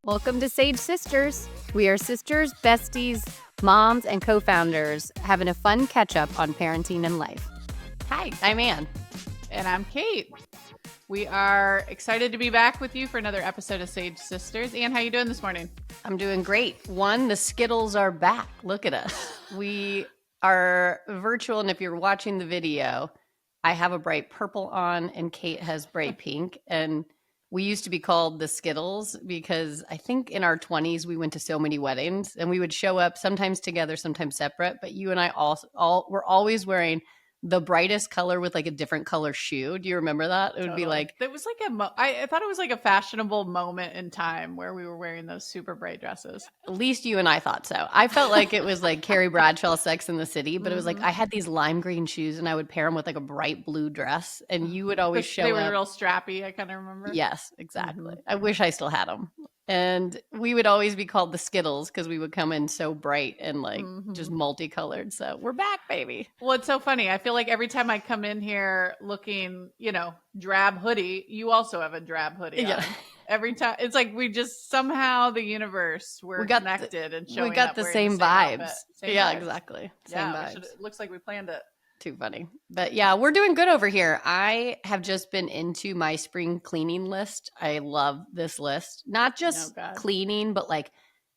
Welcome to Sage Sisters. We are sisters, besties, moms, and co-founders having a fun catch-up on parenting and life. Hi, I'm Ann. And I'm Kate. We are excited to be back with you for another episode of Sage Sisters. Ann, how you doing this morning? I'm doing great. One, the Skittles are back. Look at us. We are virtual, and if you're watching the video, I have a bright purple on, and Kate has bright pink, and we used to be called the Skittles because I think in our 20s we went to so many weddings and we would show up sometimes together, sometimes separate. But you and I all were always wearing the brightest color with like a different color shoe. Do you remember that? It would be like it was like I thought it was like a fashionable moment in time where we were wearing those super bright dresses. at least you and I thought so. I felt like it was like Carrie Bradshaw, Sex in the City, but it was like I had these lime green shoes and I would pair them with like a bright blue dress, and you would always show up. They were real strappy. I kind of remember. Yes, exactly. I wish I still had them. And we would always be called the Skittles because we would come in so bright and like just multicolored. So we're back, baby. Well, it's so funny. I feel like every time I come in here looking, drab hoodie, you also have a drab hoodie on. Every time. It's like we just somehow the universe, we're connected and showing up. We got the same vibes. Yeah, exactly. Same vibes. It looks like we planned it. Too funny. But yeah, we're doing good over here. I have just been into my spring cleaning list. I love this list. Not just cleaning, but like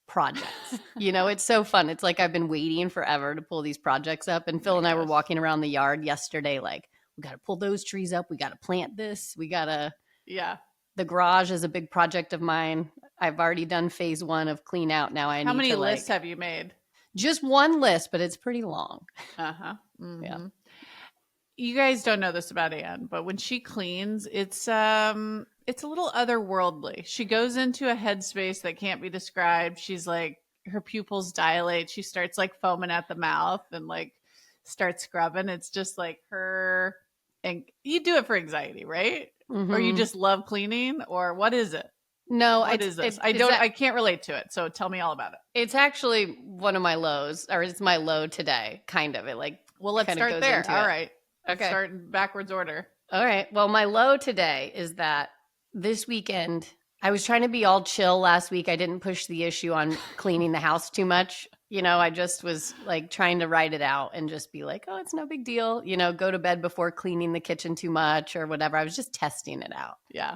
projects. It's so fun. It's like I've been waiting forever to pull these projects up. And Phil and I were walking around the yard yesterday like, we got to pull those trees up. We got to plant this. We got to. Yeah. The garage is a big project of mine. I've already done phase 1 of clean out. Now How many lists have you made? Just one list, but it's pretty long. Uh-huh. Mm-hmm. Yeah. You guys don't know this about Anne, but when she cleans, it's a little otherworldly. She goes into a headspace that can't be described. She's like, her pupils dilate. She starts like foaming at the mouth and like starts scrubbing. It's just like her, and you do it for anxiety, right? Mm-hmm. Or you just love cleaning, or what is it? No, what is this? I can't relate to it. So tell me all about it. It's actually one of my lows, or it's my low today, kind of. It like, well, let's start there. All right. Okay. Start in backwards order. All right. Well, my low today is that this weekend, I was trying to be all chill last week. I didn't push the issue on cleaning the house too much. I just was like trying to write it out and just be like, oh, it's no big deal. Go to bed before cleaning the kitchen too much or whatever. I was just testing it out. Yeah.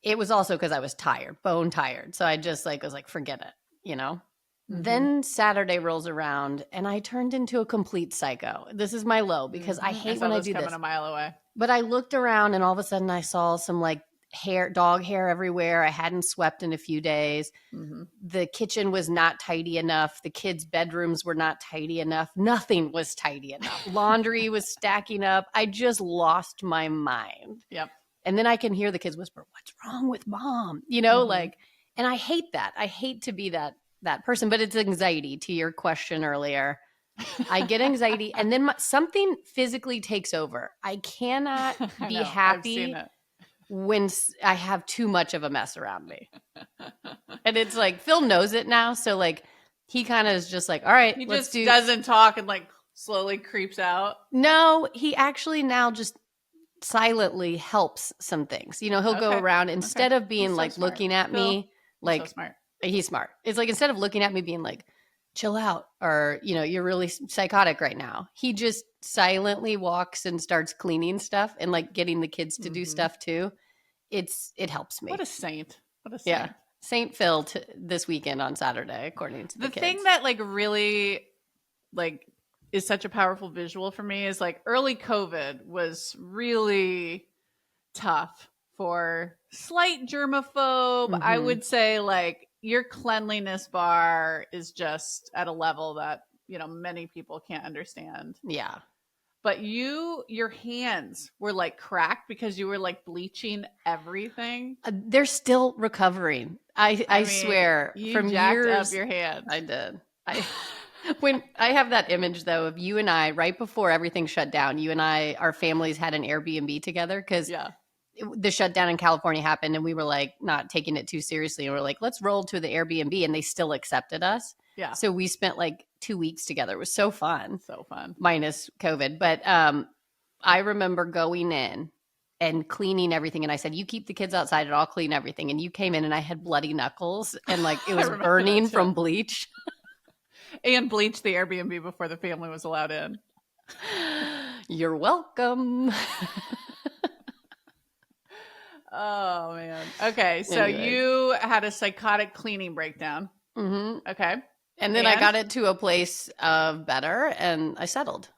It was also because I was tired, bone tired. So I just like was like, forget it, Mm-hmm. Then Saturday rolls around and I turned into a complete psycho. This is my low because I hate when I do this. Coming a mile away. But I looked around and all of a sudden I saw some like dog hair everywhere. I hadn't swept in a few days. Mm-hmm. The kitchen was not tidy enough. The kids' bedrooms were not tidy enough. Nothing was tidy enough. Laundry was stacking up. I just lost my mind. Yep. And then I can hear the kids whisper, "What's wrong with mom?" Like, and I hate that. I hate to be that person, but it's anxiety to your question earlier. I get anxiety and then something physically takes over. I cannot be happy when I have too much of a mess around me. And it's like, Phil knows it now. So like, he kind of is just like, all right, he just doesn't talk and like slowly creeps out. No, he actually now just silently helps some things. He'll go around instead of being like smart. Looking at me, like, so smart. He's smart. It's like, instead of looking at me being like, chill out, or, you're really psychotic right now. He just silently walks and starts cleaning stuff and like getting the kids to do stuff too. It helps me. What a saint. Yeah. Saint Phil this weekend on Saturday, according to the kids. The thing that like really like is such a powerful visual for me is like early COVID was really tough for slight germaphobe. Mm-hmm. I would say like your cleanliness bar is just at a level that, many people can't understand. Yeah. But your hands were like cracked because you were like bleaching everything. They're still recovering. I swear. You from jacked years, up your hands. I did. When I have that image though of you and I right before everything shut down, you and I, our families had an Airbnb together because the shutdown in California happened and we were like not taking it too seriously. And we're like, let's roll to the Airbnb, and they still accepted us. Yeah. So we spent like 2 weeks together. It was so fun. So fun. Minus COVID. But I remember going in and cleaning everything. And I said, you keep the kids outside and I'll clean everything. And you came in and I had bloody knuckles and like it I was remember burning that too. from bleach. And bleached the Airbnb before the family was allowed in. You're welcome. Oh man. Okay, so Anyways. you had a psychotic cleaning breakdown. Mm-hmm. Okay. And then I got it to a place of better and I settled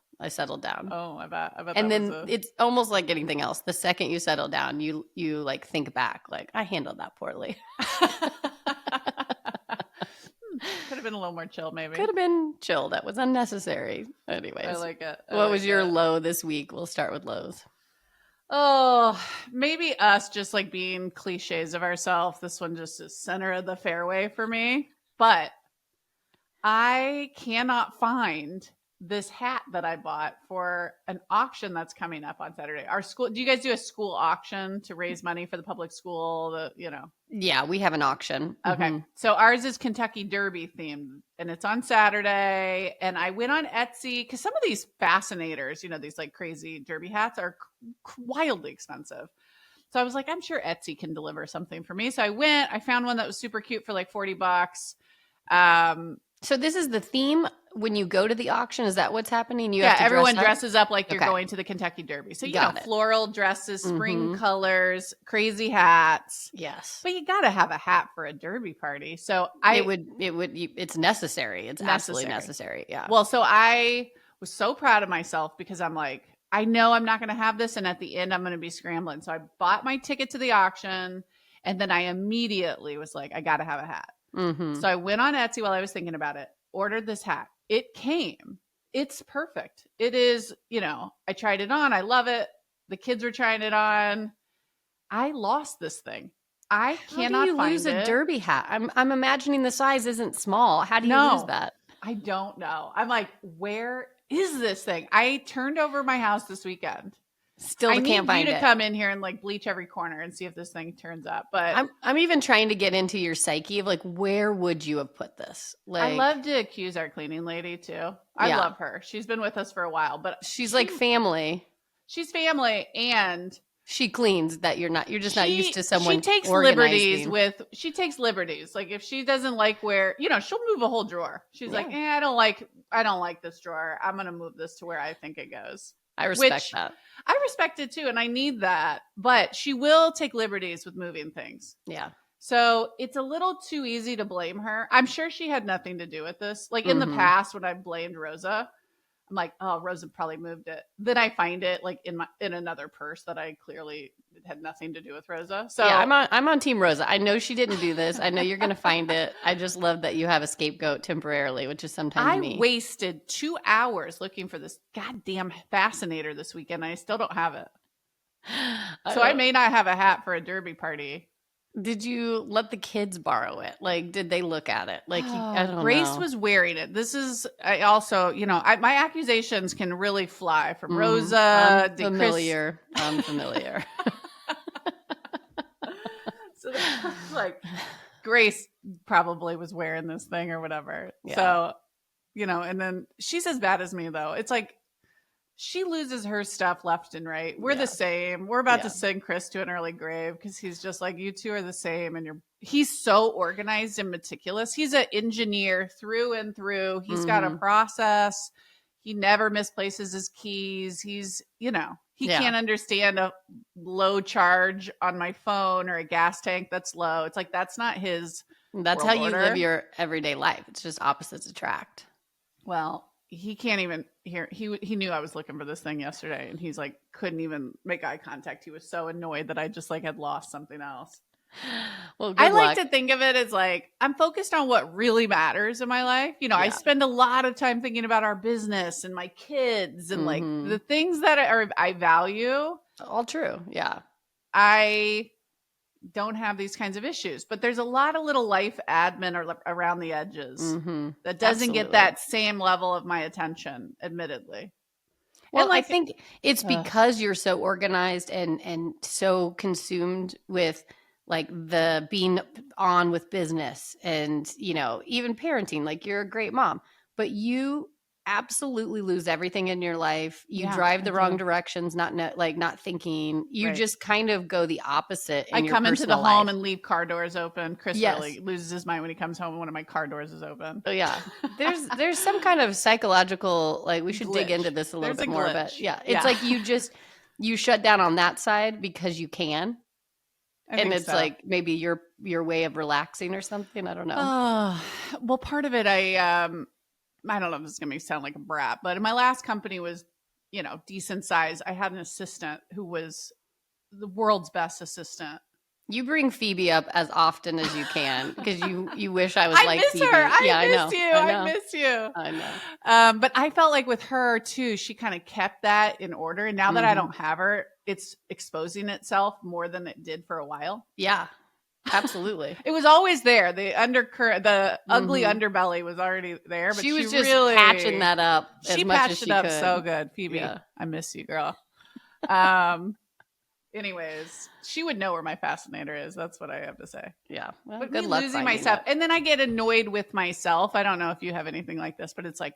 down. Oh, I bet And that then was it's almost like anything else. The second you settle down, you like think back, like I handled that poorly. Could have been a little more chill, maybe. Could have been chill. That was unnecessary. Anyways, I like it. What was your low this week? We'll start with lows. Oh, maybe us just like being cliches of ourselves. This one just is center of the fairway for me. But I cannot find this hat that I bought for an auction that's coming up on Saturday. Our school, do you guys do a school auction to raise money for the public school? Yeah, we have an auction. Okay. Mm-hmm. So ours is Kentucky Derby themed and it's on Saturday. And I went on Etsy because some of these fascinators, these like crazy derby hats are wildly expensive. So I was like, I'm sure Etsy can deliver something for me. So I found one that was super cute for like $40. So this is the theme when you go to the auction. Is that what's happening? You have to everyone dress up? dresses up like you're going to the Kentucky Derby. So floral dresses, spring colors, crazy hats. Yes, but you got to have a hat for a derby party. So it's necessary. It's absolutely necessary. Yeah. Well, so I was so proud of myself because I'm like, I know I'm not going to have this, and at the end I'm going to be scrambling. So I bought my ticket to the auction, and then I immediately was like, I got to have a hat. Mm-hmm. So I went on Etsy while I was thinking about it, ordered this hat. It came. It's perfect. It is, I tried it on. I love it. The kids were trying it on. I lost this thing. I cannot find it. How do you lose a derby hat? I'm imagining the size isn't small. How do you lose that? I don't know. I'm like, where is this thing? I turned over my house this weekend. Still can't find it. I need you to come in here and like bleach every corner and see if this thing turns up. But I'm even trying to get into your psyche of like, where would you have put this? Like, I love to accuse our cleaning lady too. I love her. She's been with us for a while, but she's like family. She's family, and she cleans that you're just not used to someone. She takes liberties she takes liberties. Like if she doesn't like where, she'll move a whole drawer. She's like, I don't like this drawer. I'm going to move this to where I think it goes. I respect that. I respect it too. And I need that, but she will take liberties with moving things. Yeah. So it's a little too easy to blame her. I'm sure she had nothing to do with this. Like in the past when I blamed Rosa, I'm like, oh, Rosa probably moved it. Then I find it like in another purse that I clearly had nothing to do with Rosa. So yeah, I'm on Team Rosa. I know she didn't do this. I know you're gonna find it. I just love that you have a scapegoat temporarily, which is sometimes me. I wasted 2 hours looking for this goddamn fascinator this weekend. I still don't have it. So I may not have a hat for a derby party. Did you let the kids borrow it? Like, did they look at it? Like, I don't know. Grace was wearing it. This is, I also, my accusations can really fly from Rosa. I'm familiar. I'm familiar. So like, Grace probably was wearing this thing or whatever. Yeah. So, and then she's as bad as me though. It's like, she loses her stuff left and right. We're the same. We're about to send Chris to an early grave because he's just like, you two are the same. And he's so organized and meticulous. He's an engineer through and through. He's got a process. He never misplaces his keys. He's, he can't understand a low charge on my phone or a gas tank that's low. It's like, that's not his. That's how you live your everyday life. It's just opposites attract. Well, he can't even hear. He knew I was looking for this thing yesterday, and he's like, couldn't even make eye contact. He was so annoyed that I just like had lost something else. Well, I like to think of it as like, I'm focused on what really matters in my life. I spend a lot of time thinking about our business and my kids and like the things that I value. All true. Yeah. I don't have these kinds of issues, but there's a lot of little life admin or around the edges that doesn't get that same level of my attention, admittedly. Well, I think it's because you're so organized and so consumed with like the being on with business and, even parenting, like you're a great mom, but you absolutely lose everything in your life. You Yeah, drive I the wrong do. directions, not thinking. You Right. just kind of go the opposite I in your come into the personal home life. and leave car doors open. Chris Yes. really loses his mind when he comes home and one of my car doors is open. Oh, yeah. There's some kind of psychological, like, we should dig into Glitch. this a little There's a bit more, but glitch. yeah, it's Yeah. like you shut down on that side because you can, I and think it's so. like maybe your way of relaxing or something. I don't know. Well, part of it, I don't know if this is gonna make me sound like a brat, but my last company was, decent size. I had an assistant who was the world's best assistant. You bring Phoebe up as often as you can because you wish I was I like miss Phoebe. her. Yeah, I I miss know. you. I I know. miss you. I know. But I felt like with her too, she kind of kept that in order. And now that I Mhm. don't have her, it's exposing itself more than it did for a while. Yeah, absolutely. It was always there. The undercurrent, the ugly Mhm. underbelly was already there, but She was just really patching that up as she much as patched it she up could. so good. Phoebe, Yeah. I miss you, girl. Um, anyways, she would know where my fascinator is. That's what I have to say. Yeah. Well, But good me luck losing finding myself, it. and then I get annoyed with myself. I don't know if you have anything like this, but it's like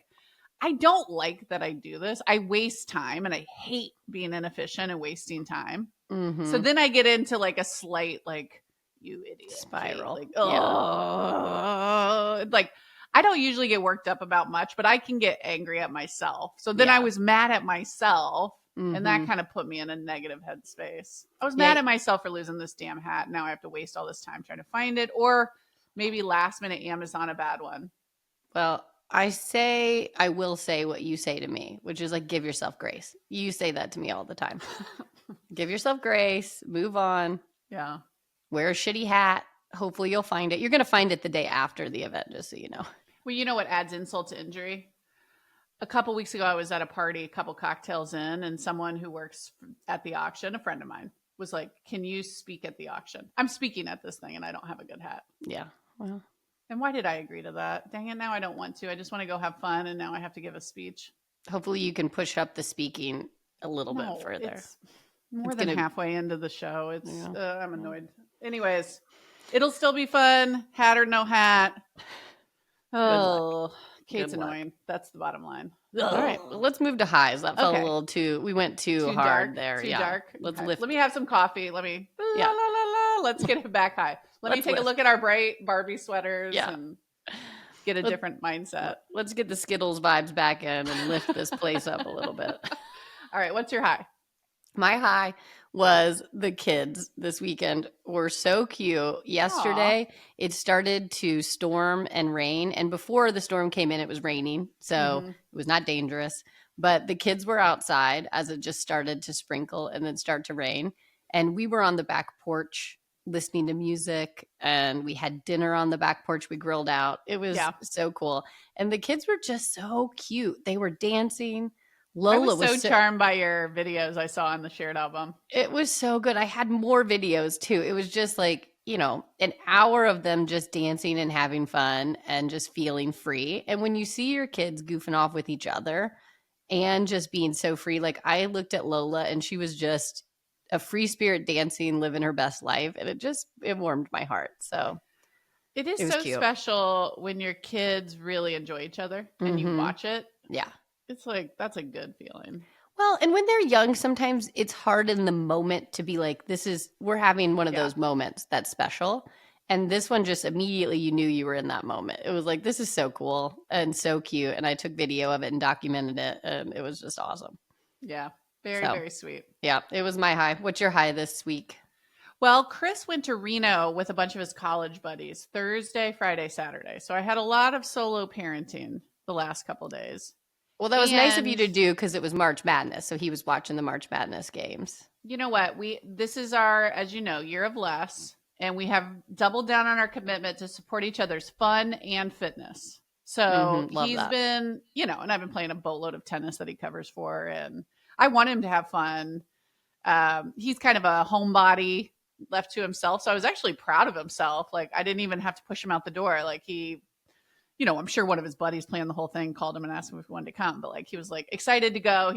I don't like that I do this. I waste time, and I hate being inefficient and wasting time. So Mhm. then I get into like a slight like you idiot Kate. Spiral. Like Yeah. like I don't usually get worked up about much, but I can get angry at myself. So then I Yeah. was mad at myself. And that Mhm. kind of put me in a negative headspace. I was Yeah. mad at myself for losing this damn hat. Now I have to waste all this time trying to find it, or maybe last minute Amazon a bad one. Well, I will say what you say to me, which is like, give yourself grace. You say that to me all the time. Give yourself grace, move on, Yeah. wear a shitty hat. Hopefully you'll find it. You're going to find it the day after the event, just so you know. Well, you know what adds insult to injury? A couple weeks ago, I was at a party, a couple cocktails in, and someone who works at the auction, a friend of mine, was like, "Can you speak at the auction? I'm speaking at this thing and I don't have a good hat." Yeah. Well, And why did I agree to that? Dang it, now I don't want to. I just want to go have fun, and now I have to give a speech. hopefully you can push up the speaking a little No, bit further. it's more It's than gonna, halfway into the show. It's yeah. I'm annoyed. Anyways, it'll still be fun, hat or no hat. Good luck. Oh, Kate's Good luck. annoying. That's the bottom line. All right, well, let's move to highs. That felt a Okay. little we went too hard Dark there. too Yeah. dark. Let's Okay. lift. Let me have some coffee. Let me Yeah. la, la, la, la. Let's get it back high. Let me Let's take lift. a look at our bright Barbie sweaters Yeah. and get a different mindset. Let's get the Skittles vibes back in and lift this place up a little bit. All right, what's your high? My high was the kids this weekend were so cute. Yesterday, it started to storm and rain. And before the storm came in, it was raining. So it was not dangerous. But the kids were outside as it just started to sprinkle and then start to rain. And we were on the back porch listening to music, and we had dinner on the back porch. We grilled out. It was so cool. And the kids were just so cute. They were dancing. Lola I was so charmed by your videos I saw on the shared album. It was so good. I had more videos too. It was just like, an hour of them just dancing and having fun and just feeling free. And when you see your kids goofing off with each other and just being so free, like I looked at Lola and she was just a free spirit dancing, living her best life. And it warmed my heart. So it is was so cute. Special when your kids really enjoy each other and you watch it. Yeah. It's like, that's a good feeling. Well, and when they're young, sometimes it's hard in the moment to be like, we're having one of those moments that's special. And this one just immediately you knew you were in that moment. It was like, this is so cool and so cute. And I took video of it and documented it. And it was just awesome. Yeah. Very sweet. Yeah. It was my high. What's your high this week? Well, Chris went to Reno with a bunch of his college buddies Thursday, Friday, Saturday. So I had a lot of solo parenting the last couple of days. Well, that was nice of you to do because it was March Madness. So he was watching the March Madness games. You know what? This is our, as you know, year of less. And we have doubled down on our commitment to support each other's fun and fitness. So he's been, and I've been playing a boatload of tennis that he covers for. And I want him to have fun. He's kind of a homebody left to himself. So I was actually proud of himself. Like I didn't even have to push him out the door. Like he I'm sure one of his buddies planned the whole thing, called him and asked him if he wanted to come. But like, he was like excited to go.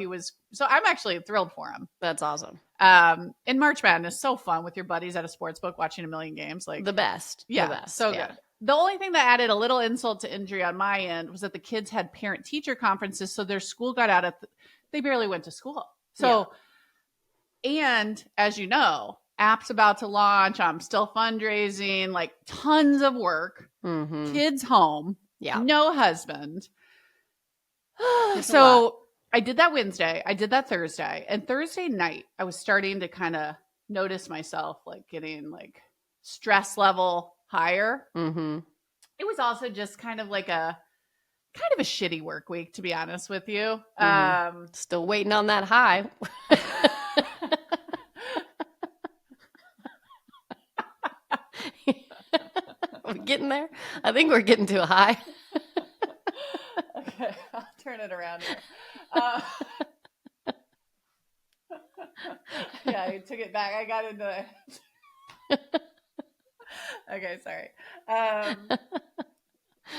So I'm actually thrilled for him. That's awesome. And March Madness, so fun with your buddies at a sports book watching a million games. Like The best. yeah, The best. so good. The only thing that added a little insult to injury on my end was that the kids had parent teacher conferences. So their school got out they barely went to school. So, and as you know, app's about to launch. I'm still fundraising, like tons of work, kids home, no husband. So I did that Wednesday. I did that Thursday. And Thursday night, I was starting to kind of notice myself like getting like stress level higher. It was also just kind of a shitty work week, to be honest with you. Still waiting on that high. Are we getting there? I think we're getting to a high. Okay, I'll turn it around here. Yeah, I took it back. I got into it. Okay, sorry.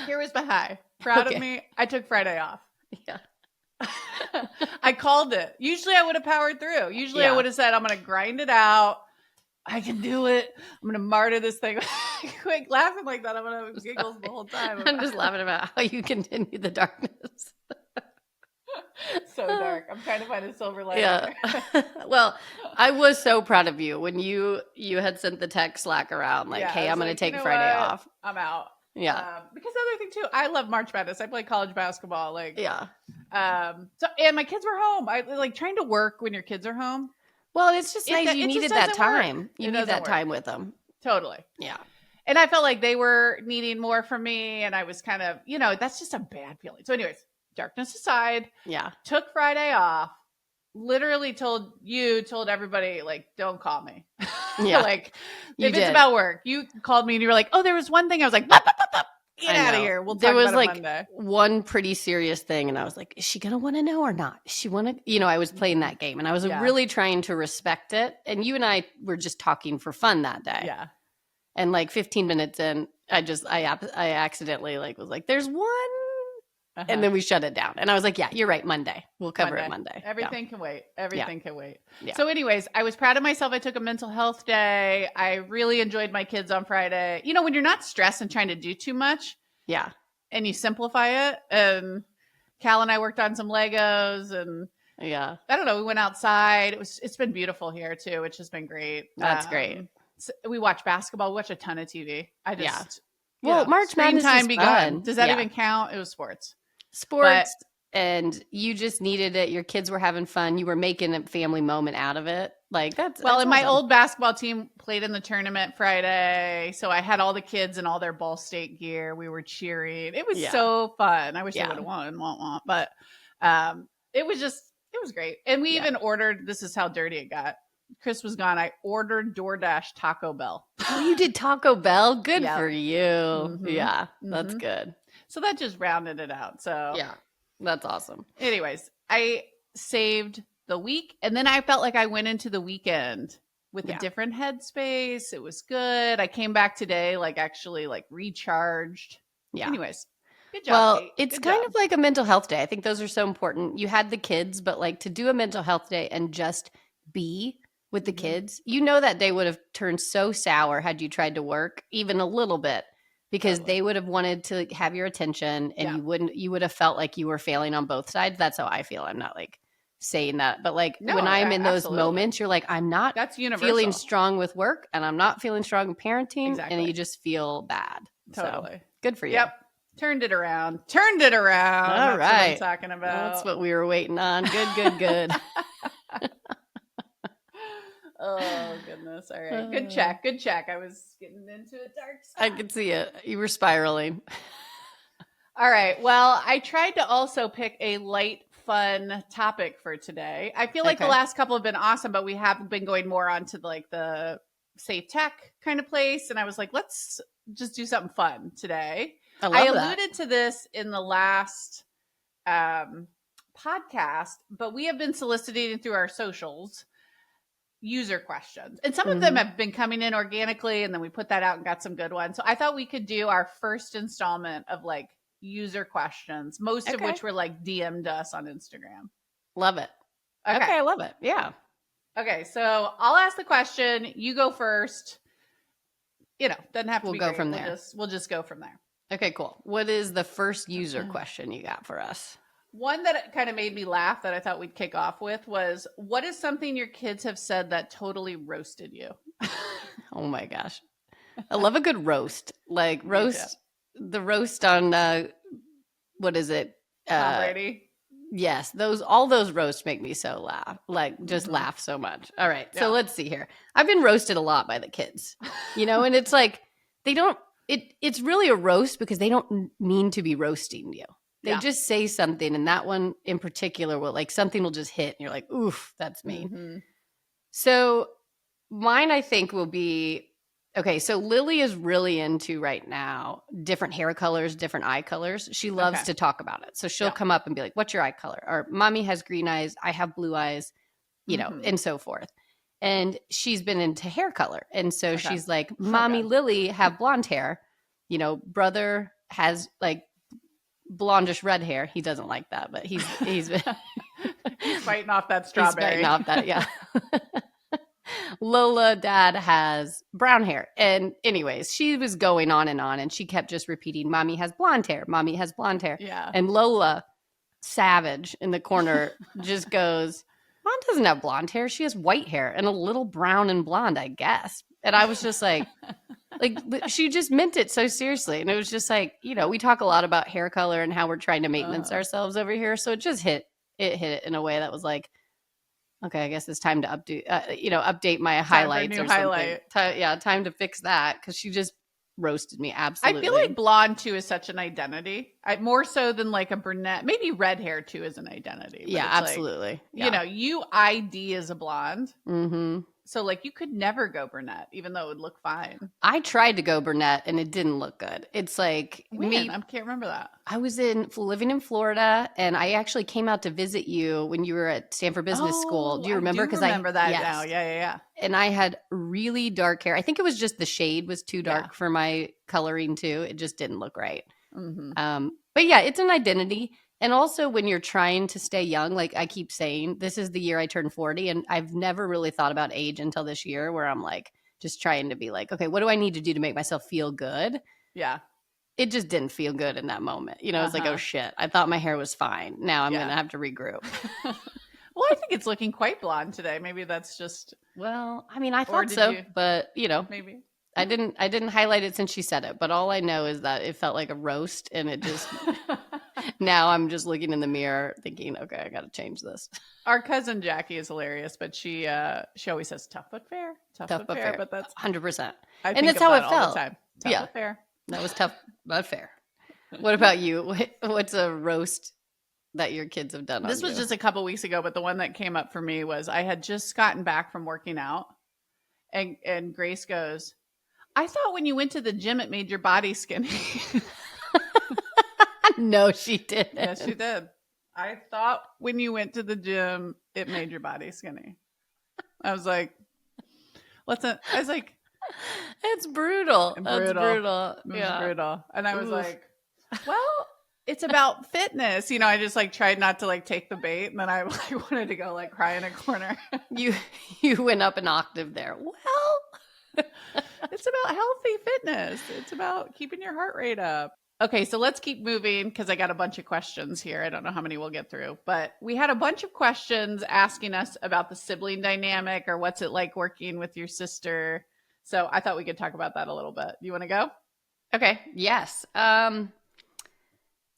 Here was my high. Proud of me. I took Friday off. Yeah. I called it. Usually I would have powered through. Usually I would have said, I'm going to grind it out. I can do it. I'm going to martyr this thing. Quick, laughing like that. I'm going to have giggles the whole time. I'm just laughing about how you continue the darkness. So dark. I'm trying to find a silver lining. Yeah. Well, I was so proud of you when you had sent the text Slack around like, hey, I'm going to take Friday off. I'm out. Yeah. Because the other thing too, I love March Madness. I play college basketball. Like, yeah. So, and my kids were home. I like trying to work when your kids are home. Well, it's just nice. You needed that time. You need that time with them. Totally. Yeah. And I felt like they were needing more from me. And I was kind of, that's just a bad feeling. So anyways, darkness aside. Yeah. Took Friday off. Literally told everybody, like, don't call me. Yeah. Like, if it's about work, you called me and you were like, oh, there was one thing. I was like, bop, bop, bop, bop. Get out of here. We'll talk about it Monday. One pretty serious thing. And I was like, is she going to want to know or not? Is she want to, I was playing that game and I was really trying to respect it. And you and I were just talking for fun that day. Yeah. And like 15 minutes in, I accidentally was like, there's one. And then we shut it down. And I was like, yeah, you're right. Monday. We'll cover it Monday. Everything can wait. Everything can wait. Yeah. So anyways, I was proud of myself. I took a mental health day. I really enjoyed my kids on Friday. When you're not stressed and trying to do too much. Yeah. And you simplify it. And Cal and I worked on some Legos and yeah. I don't know. We went outside. It's been beautiful here too, which has been great. That's great. So we watch basketball. We watch a ton of TV. March Madness time is fun. Does that even count? It was sports. And you just needed it. Your kids were having fun. You were making a family moment out of it. Like that's awesome. My old basketball team played in the tournament Friday, so I had all the kids in all their Ball State gear. We were cheering. It was so fun. I wish they would have won, but it was great. And we even ordered. This is how dirty it got. Chris was gone. I ordered DoorDash Taco Bell. Oh, you did Taco Bell? Good for you. Mm-hmm. Yeah, that's good. So that just rounded it out. So yeah, that's awesome. Anyways, I saved the week and then I felt like I went into the weekend with a different headspace. It was good. I came back today, actually recharged. Yeah. Anyways, good job. Well, Kate. it's good kind job. of like a mental health day. I think those are so important. You had the kids, but to do a mental health day and just be with the kids, that day would have turned so sour had you tried to work even a little bit. Because they would have wanted to have your attention and you would have felt like you were failing on both sides. That's how I feel. I'm not saying that. But when I'm in those moments, you're like, I'm not feeling strong with work and I'm not feeling strong in parenting. And you just feel bad. Totally. So, good for you. Yep. Turned it around. All That's right. What I'm talking about. That's what we were waiting on. Good. Oh, goodness. All right. Good check. I was getting into a dark spot. I could see it. You were spiraling. All right. Well, I tried to also pick a light, fun topic for today. I feel like the last couple have been awesome, but we have been going more onto the safe tech kind of place. And I was like, let's just do something fun today. I alluded to this in the last podcast, but we have been soliciting through our socials user questions. And some of them have been coming in organically, and then we put that out and got some good ones. So I thought we could do our first installment of user questions, most of Okay. which were like DM'd us on Instagram. Love it. Okay, I love it. Yeah. Okay, so I'll ask the question. You go first. Doesn't have to We'll be go great. from there. We'll just go from there. Okay, cool. What is the first user question you got for us? One that kind of made me laugh that I thought we'd kick off with was, what is something your kids have said that totally roasted you? Oh my gosh. I love a good roast. Like the roast on what is it? Tom Brady. Yes, all those roasts make me so laugh. Like just laugh so much. All right. So let's see here. I've been roasted a lot by the kids. And it's like they don't it's really a roast because they don't mean to be roasting you. They just say something, and that one in particular will like something will just hit and you're like, oof, that's mean. Mm-hmm. So mine I think will be okay, so Lily is really into right now different hair colors, different eye colors. She loves to talk about it. So she'll come up and be like, what's your eye color? Or mommy has green eyes, I have blue eyes, and so forth. And she's been into hair color. And so she's like, mommy, Lily have blonde hair. Brother has like blondish red hair. He doesn't like that, but he's he's fighting off that strawberry. He's fighting off that, yeah. Lola, dad has brown hair. And anyways, she was going on, and she kept just repeating, mommy has blonde hair. Mommy has blonde hair. Yeah. And Lola, savage in the corner, just goes, mom doesn't have blonde hair. She has white hair and a little brown and blonde, I guess. And I was just like she just meant it so seriously. And it was just like, we talk a lot about hair color and how we're trying to maintenance ourselves over here. So it just hit it in a way that was like, okay, I guess it's time to update my highlights or something. Time to fix that, because she just roasted me absolutely. I feel like blonde too is such an identity. More so than like a brunette. Maybe red hair too is an identity. Yeah, absolutely. Like, you ID as a blonde. Mm-hmm. So like you could never go brunette, even though it would look fine. I tried to go brunette and it didn't look good. It's like I can't remember that. I was living in Florida, and I actually came out to visit you when you were at Stanford Business School. Do you remember? I remember that now. Yeah. And I had really dark hair. I think it was just the shade was too dark for my coloring too. It just didn't look right. Mm-hmm. But yeah, it's an identity. And also when you're trying to stay young, like I keep saying, this is the year I turned 40, and I've never really thought about age until this year, where I'm like just trying to be like, okay, what do I need to do to make myself feel good? Yeah. It just didn't feel good in that moment. It's like, oh shit, I thought my hair was fine. Now I'm going to have to regroup. Well, I think it's looking quite blonde today. Maybe that's just. Well, I mean, I thought so, but maybe. I didn't highlight it since she said it, but all I know is that it felt like a roast, and it just now I'm just looking in the mirror thinking, okay, I got to change this. Our cousin Jackie is hilarious, but she always says tough but fair, tough but fair, but that's 100%. And that's how it felt all the time. Tough but fair. That was tough but fair. What about you? What's a roast that your kids have done? This was just a couple weeks ago, but the one that came up for me was I had just gotten back from working out, and Grace goes, I thought when you went to the gym, it made your body skinny. No, she didn't. Yes, she did. I thought when you went to the gym, it made your body skinny. I was like, it's brutal. That's brutal. It was brutal. And I was like, well, it's about fitness. I just like tried not to like take the bait. And then I wanted to go like cry in a corner. You went up an octave there. Well, it's about healthy fitness. It's about keeping your heart rate up. Okay, so let's keep moving because I got a bunch of questions here. I don't know how many we'll get through, but we had a bunch of questions asking us about the sibling dynamic, or what's it like working with your sister. So I thought we could talk about that a little bit. You want to go? Okay. Yes.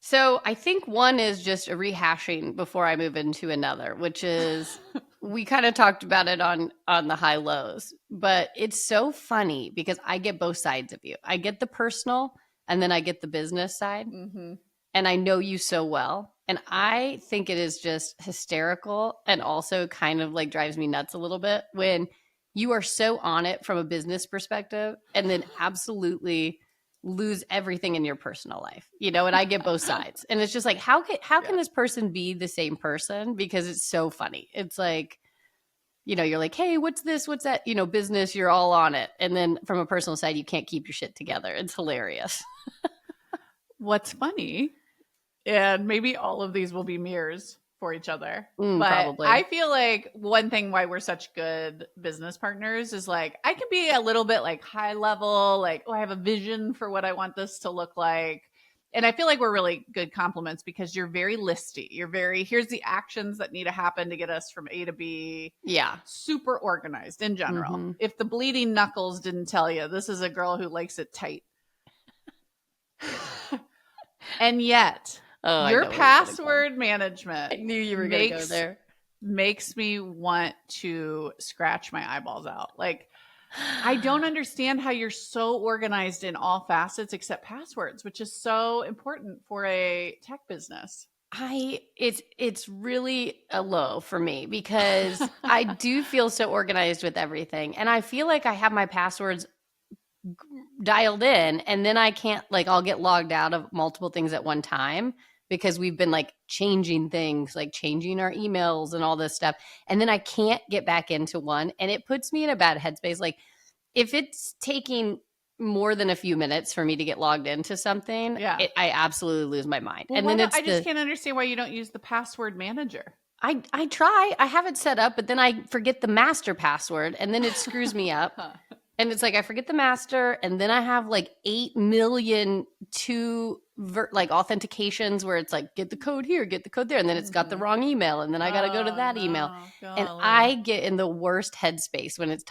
So I think one is just a rehashing before I move into another, which is we kind of talked about it on the high lows, but it's so funny because I get both sides of you. I get the personal, and then I get the business side. Mm-hmm. And I know you so well. And I think it is just hysterical, and also kind of like drives me nuts a little bit when you are so on it from a business perspective and then absolutely lose everything in your personal life, and I get both sides. And it's just like, how can this person be the same person? Because it's so funny. It's like, you're like, hey, what's this? What's that? Business, you're all on it. And then from a personal side, you can't keep your shit together. It's hilarious. what's funny, and maybe all of these will be mirrors for each other. But Probably. I feel like one thing why we're such good business partners is like I can be a little bit like high level, like, oh, I have a vision for what I want this to look like. And I feel like we're really good compliments because you're very listy. You're very, here's the actions that need to happen to get us from A to B. Yeah. Super organized in general. Mhm. If the bleeding knuckles didn't tell you, this is a girl who likes it tight. And yet, I your know where you're gonna go. password management I knew you were going to go there. makes me want to scratch my eyeballs out. Like, I don't understand how you're so organized in all facets except passwords, which is so important for a tech business. It's really a low for me because I do feel so organized with everything, and I feel like I have my passwords dialed in, and then I can't, like, I'll get logged out of multiple things at one time because we've been like changing things, like changing our emails and all this stuff, and then I can't get back into one, and it puts me in a bad headspace. Like, if it's taking more than a few minutes for me to get logged into something, Yeah. I absolutely lose my mind. Well, and then it's I just can't understand why you don't use the password manager. I try. I have it set up, but then I forget the master password, and then it screws me up. And it's like I forget the master, and then I have like 8 million like authentications where it's like, get the code here, get the code there, and then it's got the wrong email, and then I got to go to that email, and I get in the worst headspace when it's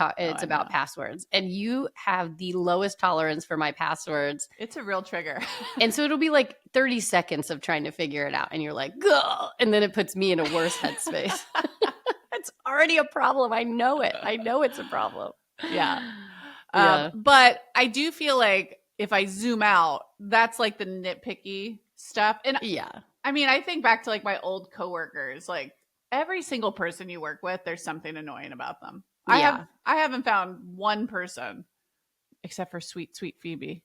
about passwords. And you have the lowest tolerance for my passwords. It's a real trigger. And so it'll be like 30 seconds of trying to figure it out, and you're like, "Gah!" And then it puts me in a worse headspace. It's already a problem. I know it. I know it's a problem. Yeah. But I do feel like if I zoom out, that's like the nitpicky stuff. And yeah, I mean, I think back to like my old coworkers, like every single person you work with, there's something annoying about them. Yeah. I haven't found one person except for sweet Phoebe,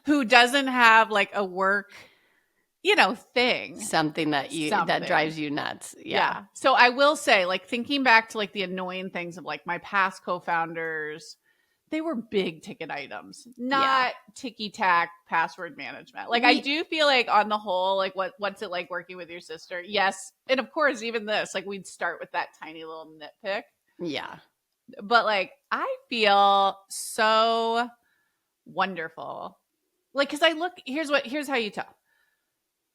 who doesn't have like a work, thing. Something that drives you nuts. Yeah. So I will say, like, thinking back to like the annoying things of like my past co-founders, they were big ticket items, not ticky-tack password management. Like, I do feel like on the whole, like what's it like working with your sister? Yes. And of course, even this, like we'd start with that tiny little nitpick. Yeah. But like, I feel so wonderful. Like, cause here's how you tell.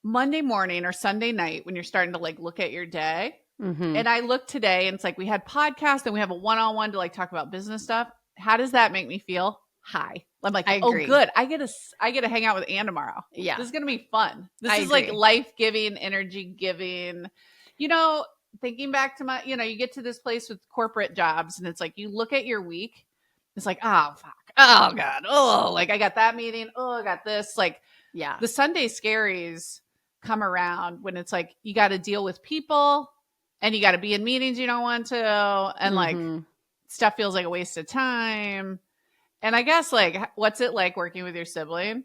Monday morning or Sunday night when you're starting to like look at your day. Mm-hmm. And I look today and it's like we had podcasts and we have a one-on-one to like talk about business stuff. How does that make me feel? High. I'm like, oh, good. I get to hang out with Ann tomorrow. Yeah. This is going to be fun. This is like life-giving, energy-giving. Thinking back to my, you get to this place with corporate jobs and it's like you look at your week. It's like, oh, fuck. Oh, God. Oh, like I got that meeting. Oh, I got this. Like, yeah. The Sunday scaries come around when it's like you got to deal with people and you got to be in meetings you don't want to, and like stuff feels like a waste of time. And I guess like, what's it like working with your sibling?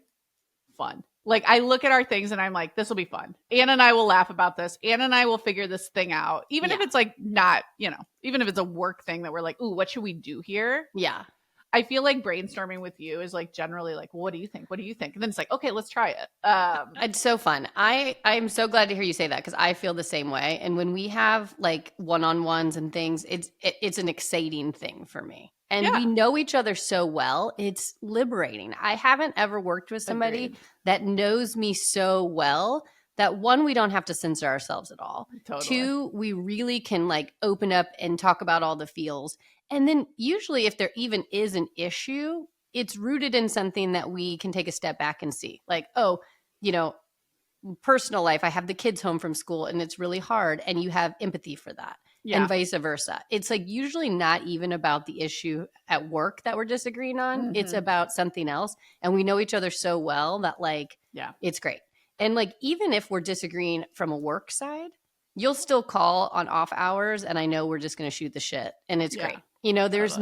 Fun. Like I look at our things and I'm like, this will be fun. Ann and I will laugh about this. Ann and I will figure this thing out, even if it's like not, even if it's a work thing that we're like, ooh, what should we do here? Yeah. I feel like brainstorming with you is like generally like, what do you think? What do you think? And then it's like, okay, let's try it. It's so fun. I'm so glad to hear you say that because I feel the same way. And when we have like one-on-ones and things, it's an exciting thing for me. And we know each other so well. It's liberating. I haven't ever worked with somebody that knows me so well that one, we don't have to censor ourselves at all. Totally. Two, we really can like open up and talk about all the feels. And then usually if there even is an issue, it's rooted in something that we can take a step back and see. Like, oh, personal life, I have the kids home from school and it's really hard. And you have empathy for that. Yeah. And vice versa. It's like usually not even about the issue at work that we're disagreeing on. Mm-hmm. It's about something else. And we know each other so well that like, it's great. And like, even if we're disagreeing from a work side, you'll still call on off hours. And I know we're just going to shoot the shit. And it's great. There's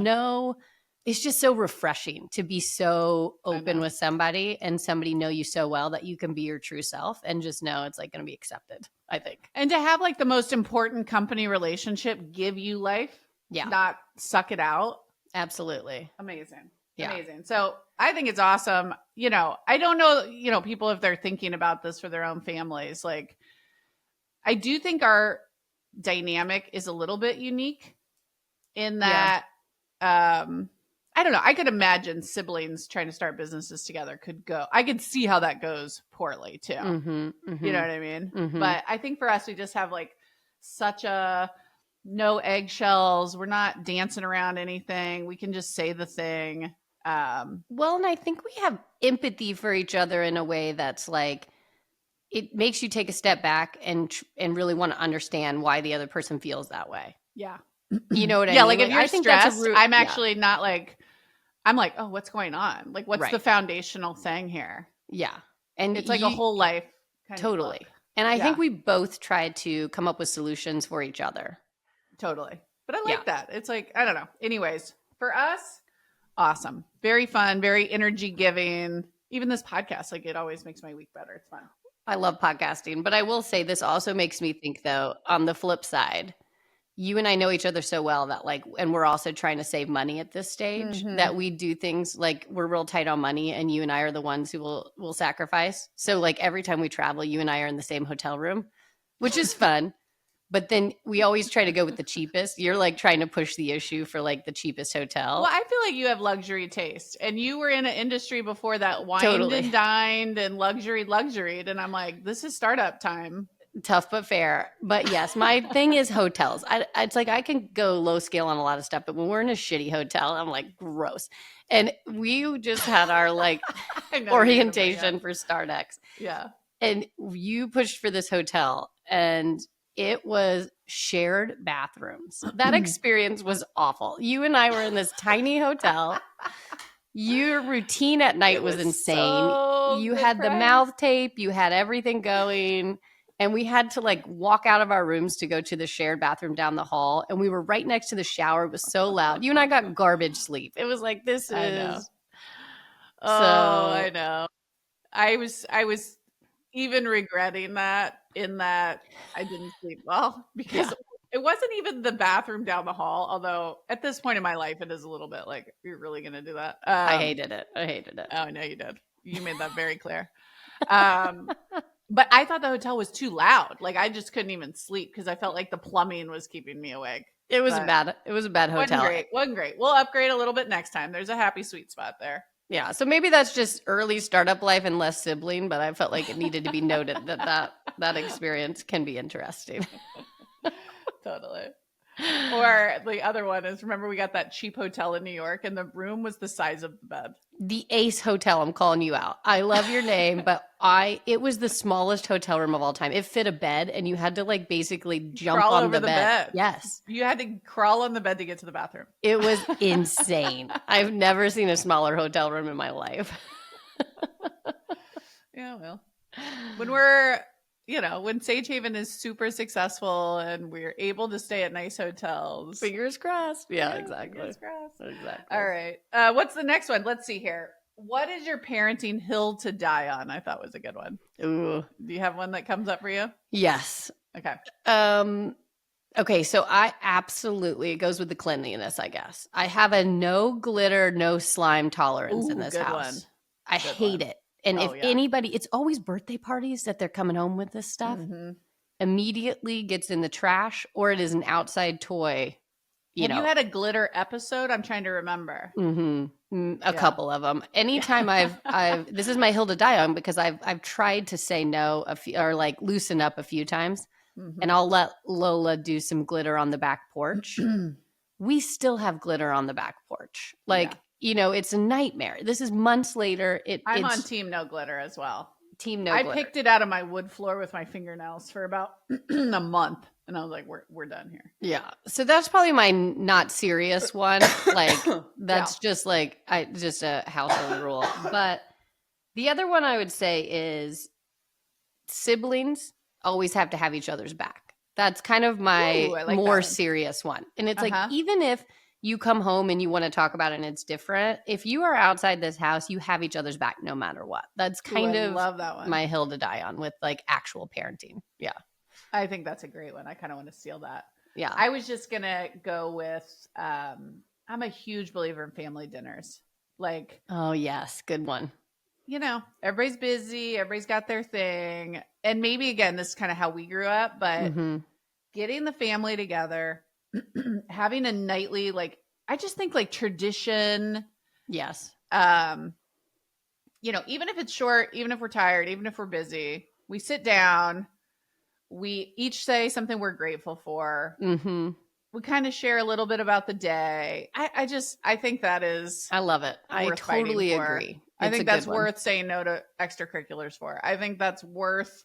it's just so refreshing to be so open with somebody and somebody know you so well that you can be your true self and just know it's like going to be accepted, I think. And to have like the most important company relationship give you life, not suck it out. Absolutely. Amazing. Yeah. Amazing. So I think it's awesome. I don't know, people, if they're thinking about this for their own families. Like, I do think our dynamic is a little bit unique in that, I don't know. I could imagine siblings trying to start businesses together I could see how that goes poorly too. Mm-hmm, mm-hmm, You know what I mean? mm-hmm. But I think for us, we just have like such a no eggshells. We're not dancing around anything. We can just say the thing. Well, and I think we have empathy for each other in a way that's like, it makes you take a step back and really want to understand why the other person feels that way. Yeah. You know what I Yeah, mean? like if you're I think stressed, I'm yeah. actually not like, I'm like, oh, what's going on? Like, what's Right. the foundational thing here? Yeah. And it's like a whole life kind totally. of look. And I think we both tried to come up with solutions for each other. Totally. But I like that. It's like, I don't know. Anyways, for us, awesome. Very fun, very energy giving. Even this podcast, like, it always makes my week better. It's fun. I love podcasting, but I will say this also makes me think, though, on the flip side, you and I know each other so well that like, and we're also trying to save money at this stage, that we do things like we're real tight on money, and you and I are the ones who will sacrifice. So like every time we travel, you and I are in the same hotel room, which is fun. But then we always try to go with the cheapest. You're like trying to push the issue for like the cheapest hotel. Well, I feel like you have luxury taste, and you were in an industry before that wined and dined and luxuried. And I'm like, this is startup time. Tough but fair. But yes, my thing is hotels. It's like I can go low scale on a lot of stuff, but when we're in a shitty hotel, I'm like, gross. And we just had our like orientation for StarDex. Yeah. And you pushed for this hotel, and it was shared bathrooms. That experience was awful. You and I were in this tiny hotel. Your routine at night was insane. You had the mouth tape, you had everything going. And we had to like walk out of our rooms to go to the shared bathroom down the hall. And we were right next to the shower. It was so loud. You and I got garbage sleep. It was like, this is. I know. I know. I was even regretting that, in that I didn't sleep well, because it wasn't even the bathroom down the hall. Although at this point in my life, it is a little bit like, you're really going to do that? I hated it. Oh, I know you did. You made that very clear. But I thought the hotel was too loud. Like, I just couldn't even sleep because I felt like the plumbing was keeping me awake. It was a bad hotel. Wasn't great. We'll upgrade a little bit next time. There's a happy sweet spot there. Yeah. So maybe that's just early startup life and less sibling, but I felt like it needed to be noted that experience can be interesting. Totally. Or the other one is, remember we got that cheap hotel in New York and the room was the size of the bed. The Ace Hotel, I'm calling you out. I love your name, but it was the smallest hotel room of all time. It fit a bed, and you had to like basically jump crawl on over the bed. Yes. You had to crawl on the bed to get to the bathroom. It was insane. I've never seen a smaller hotel room in my life. Yeah, well, when Sage Haven is super successful and we're able to stay at nice hotels. Fingers crossed. Yeah, exactly. Fingers crossed. Exactly. All right. What's the next one? Let's see here. What is your parenting hill to die on? I thought was a good one. Ooh. Do you have one that comes up for you? Yes. Okay. Okay, so it goes with the cleanliness, I guess. I have a no glitter, no slime tolerance in this house. One. I hate it. And if anybody, it's always birthday parties that they're coming home with this stuff, immediately gets in the trash, or it is an outside toy. You had a glitter episode? I'm trying to remember. A couple of them. Anytime this is my hill to die on, because I've tried to say no or like loosen up a few times, and I'll let Lola do some glitter on the back porch. We still have glitter on the back porch. It's a nightmare. This is months later. I'm on team no glitter as well. Team no glitter. I picked it out of my wood floor with my fingernails for about a month. And I was like, we're done here. Yeah. So that's probably my not serious one. Like, that's just like, just a household rule. But the other one I would say is siblings always have to have each other's back. That's kind of my more serious one. And it's like, even if you come home and you want to talk about it and it's different, if you are outside this house, you have each other's back no matter what. That's kind of love that one. My hill to die on with like actual parenting. Yeah. I think that's a great one. I kind of want to steal that. Yeah. I was just going to go with, I'm a huge believer in family dinners. Like, Oh, yes. Good one. everybody's busy, everybody's got their thing. And maybe again, this is kind of how we grew up, but Mm-hmm. getting the family together, having a nightly, like, I just think like tradition, Yes. even if it's short, even if we're tired, even if we're busy, we sit down, we each say something we're grateful for. Mm-hmm. We kind of share a little bit about the day. I think that is I love it. I worth fighting totally for. agree. I It's a think good that's one. worth saying no to extracurriculars for. I think that's worth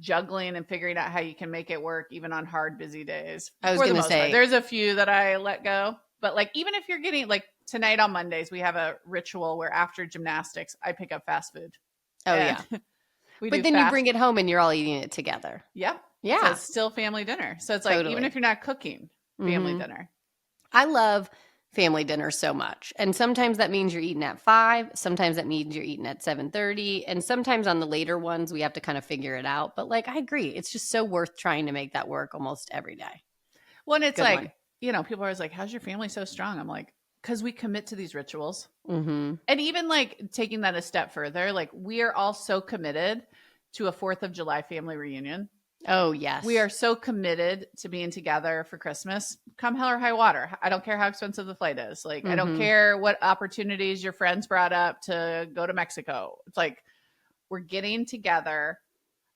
juggling and figuring out how you can make it work even on hard, busy days. I was For the going to most part, say, there's a few that I let go, but like even if you're getting like tonight on Mondays, we have a ritual where after gymnastics, I pick up fast food. oh, And yeah. we But do then you fast. bring it home and you're all eating it together. Yep. So Yeah. it's still family dinner. So it's like even Totally. if you're not cooking, family Mhm. dinner. I love family dinner so much. And sometimes that means you're eating at 5, sometimes that means you're eating at 7:30, and sometimes on the later ones we have to kind of figure it out. But like I agree, it's just so worth trying to make that work almost every day. Well, and it's Good like, one. people are always like, how's your family so strong? I'm like, because we commit to these rituals. Mhm. And even like taking that a step further, like we are all so committed to a 4th of July family reunion. Oh, yes. We are so committed to being together for Christmas, come hell or high water. I don't care how expensive the flight is. Like, I don't Mhm. care what opportunities your friends brought up to go to Mexico. It's like we're getting together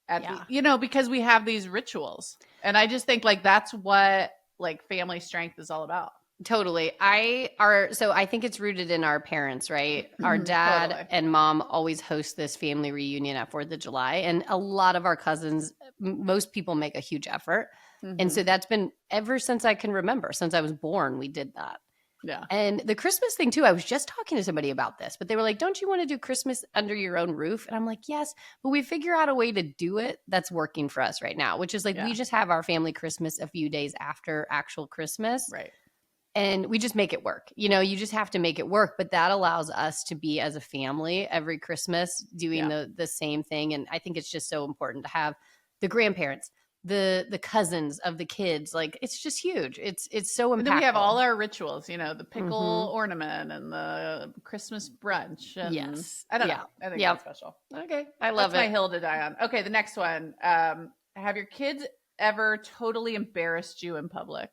at Yeah. because we have these rituals. And I just think like that's what like family strength is all about. Totally. So I think it's rooted in our parents, right? Our dad Totally. and mom always host this family reunion at 4th of July. And a lot of our cousins, most people make a huge effort. And so that's been ever since I can remember, since I was born, we did that. Yeah. And the Christmas thing too, I was just talking to somebody about this, but they were like, don't you want to do Christmas under your own roof? And I'm like, yes, but we figure out a way to do it that's working for us right now, which is like we just have our family Christmas a few days after actual Christmas. Right. And we just make it work. You just have to make it work. But that allows us to be as a family every Christmas doing the same thing. And I think it's just so important to have the grandparents, the cousins of the kids. Like it's just huge. It's so impactful. And then we have all our rituals, the pickle ornament and the Christmas brunch. And yes. I don't know. I think that's special. Okay. I love That's it. my hill to die on. Okay. The next one. Have your kids ever totally embarrassed you in public?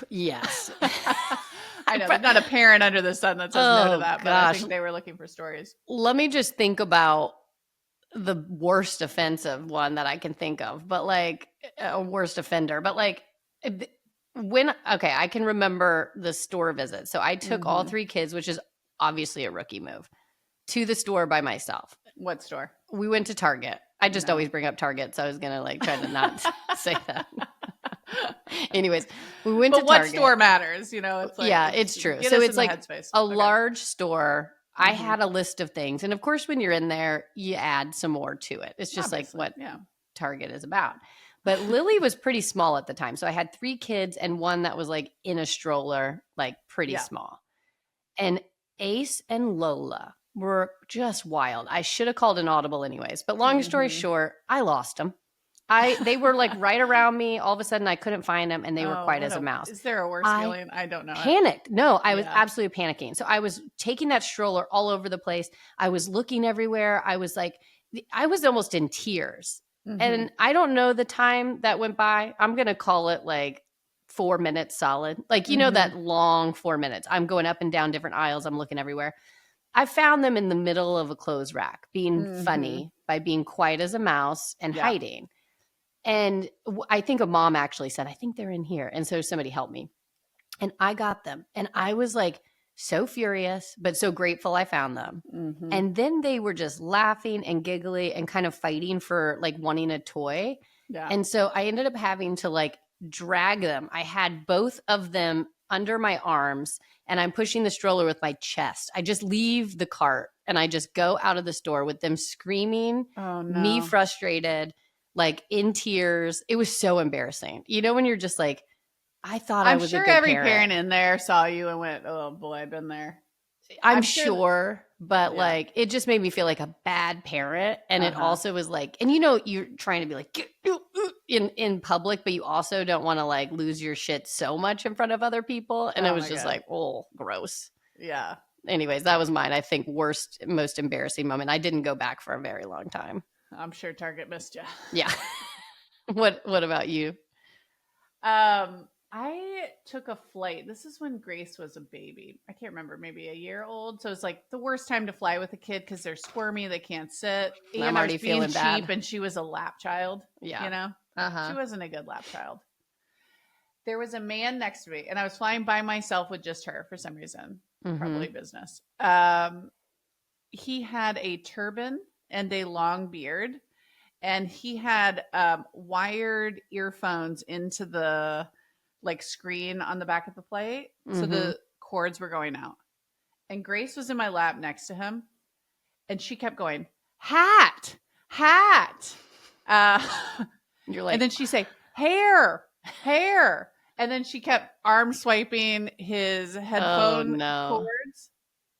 Yes. I know there's not a parent under the sun that says no to that, but I think they were looking for stories. Let me just think about the worst offensive one that I can think of, but like a worst offender. But like I can remember the store visit. So I took all 3 kids, which is obviously a rookie move, to the store by myself. What store? We went to Target. I just always bring up Target, so I was gonna like try to not say that. Anyways, we went to Target. What store matters? It's like, it's true. So it's like a large store. I had a list of things, and of course, when you're in there, you add some more to it. It's just like what Target is about. But Lily was pretty small at the time, so I had 3 kids and one that was like in a stroller, like pretty small. And Ace and Lola were just wild. I should have called an audible anyways. But long story short, I lost them. They were like right around me. All of a sudden I couldn't find them and they were quiet as a mouse. Is there a worse feeling? I don't know. Panicked. No, I was absolutely panicking. So I was taking that stroller all over the place. I was looking everywhere. I was almost in tears. And I don't know the time that went by. I'm going to call it like 4 minutes solid. Like, that long 4 minutes. I'm going up and down different aisles. I'm looking everywhere. I found them in the middle of a clothes rack being funny by being quiet as a mouse and hiding. And I think a mom actually said, I think they're in here. And so somebody helped me. And I got them. And I was like so furious, but so grateful I found them. And then they were just laughing and giggly and kind of fighting for like wanting a toy. Yeah. And so I ended up having to like drag them. I had both of them under my arms and I'm pushing the stroller with my chest. I just leave the cart and I just go out of the store with them screaming, me frustrated, like in tears. It was so embarrassing. When you're just like, I thought I was sure a good every parent in there saw you and went, oh boy, I've been there. I'm sure, but like it just made me feel like a bad parent. And it also was like, and you're trying to be like in public, but you also don't want to like lose your shit so much in front of other people. And it was just like, oh, gross. Yeah. anyways, that was mine. I think worst, most embarrassing moment. I didn't go back for a very long time. I'm sure Target missed you. Yeah. What about you? I took a flight. This is when Grace was a baby. I can't remember, maybe a year old. So it's like the worst time to fly with a kid because they're squirmy, they can't sit. I'm And I was already being feeling bad. cheap, and she was a lap child. Yeah. You know, Uh-huh. she wasn't a good lap child. There was a man next to me, and I was flying by myself with just her for some reason, probably business. He had a turban and a long beard, and he had wired earphones into the like screen on the back of the plate, so the cords were going out. And Grace was in my lap next to him, and she kept going, hat. You're like, And then she'd say, hair. And then she kept arm swiping his headphone cords.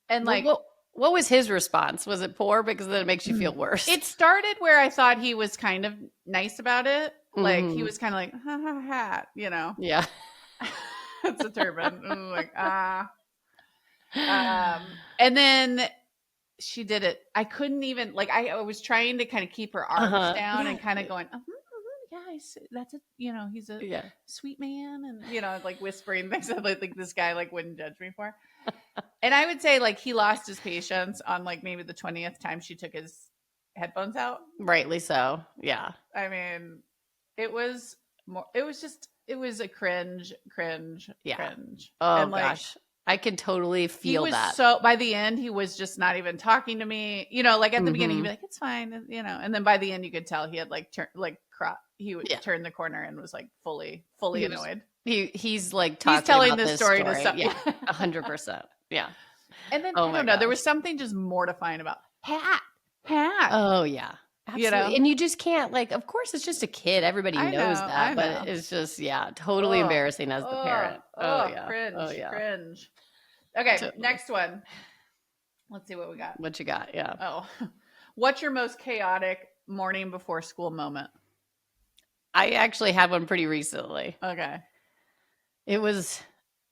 And like, what was his response? Was it poor? Because then it makes you feel worse. it started where I thought he was kind of nice about it. Like he was kind of like, ha ha hat, you know? Yeah. It's a turban. I'm like, and then she did it. I couldn't even, like, I was trying to kind of keep her arms down and kind of going, yeah, that's a, you know, he's a sweet man, and you know, like whispering things that like this guy like wouldn't judge me for. And I would say like he lost his patience on like maybe the 20th time she took his headphones out. Rightly so. Yeah. I mean, it was a cringe. Oh and, like, gosh. I could totally feel that. So by the end, he was just not even talking to me. You know, like at the beginning, he'd be like, "It's fine," and, you know. And then by the end, you could tell he had like he would turn the corner and was like fully annoyed. He's like talking. He's telling about this story to some. Yeah, 100%. Yeah. And then I don't know. There was something just mortifying about hat. Oh yeah. Absolutely. You know? And you just can't, like, of course it's just a kid. Everybody knows that. But it's just, totally embarrassing as the parent. Yeah. Cringe. Okay, next one. Let's see what we got. What you got? Yeah. Oh. What's your most chaotic morning before school moment? I actually had one pretty recently. Okay. It was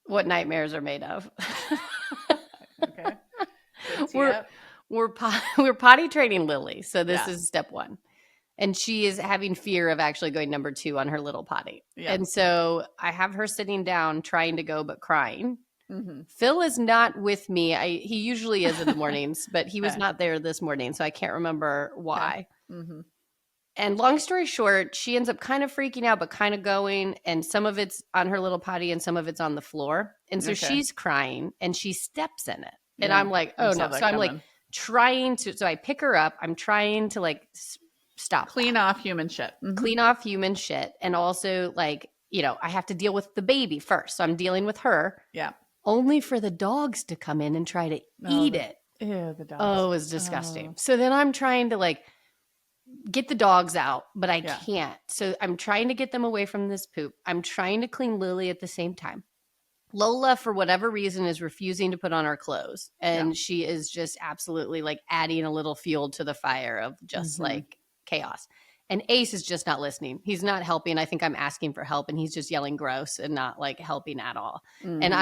what nightmares are made of. Okay. We're potty training Lily. So this is step one. And she is having fear of actually going number 2 on her little potty. Yeah. And so I have her sitting down trying to go but crying. Phil is not with me. He usually is in the mornings, but he was not there this morning. So I can't remember why. And long story short, she ends up kind of freaking out, but kind of going. And some of it's on her little potty and some of it's on the floor. And so she's crying and she steps in it. And I'm like, oh no. So I'm like trying to, so I pick her up. I'm trying to like stop. Clean off human shit. Clean off human shit. And also like, you know, I have to deal with the baby first. So I'm dealing with her. Yeah. Only for the dogs to come in and try to eat it. Ew, the dogs. Oh, it was disgusting. So then I'm trying to like get the dogs out, but I can't. So I'm trying to get them away from this poop. I'm trying to clean Lily at the same time. Lola, for whatever reason, is refusing to put on our clothes. And she is just absolutely like adding a little fuel to the fire of just like chaos. And Ace is just not listening. He's not helping. I think I'm asking for help and he's just yelling gross and not like helping at all. And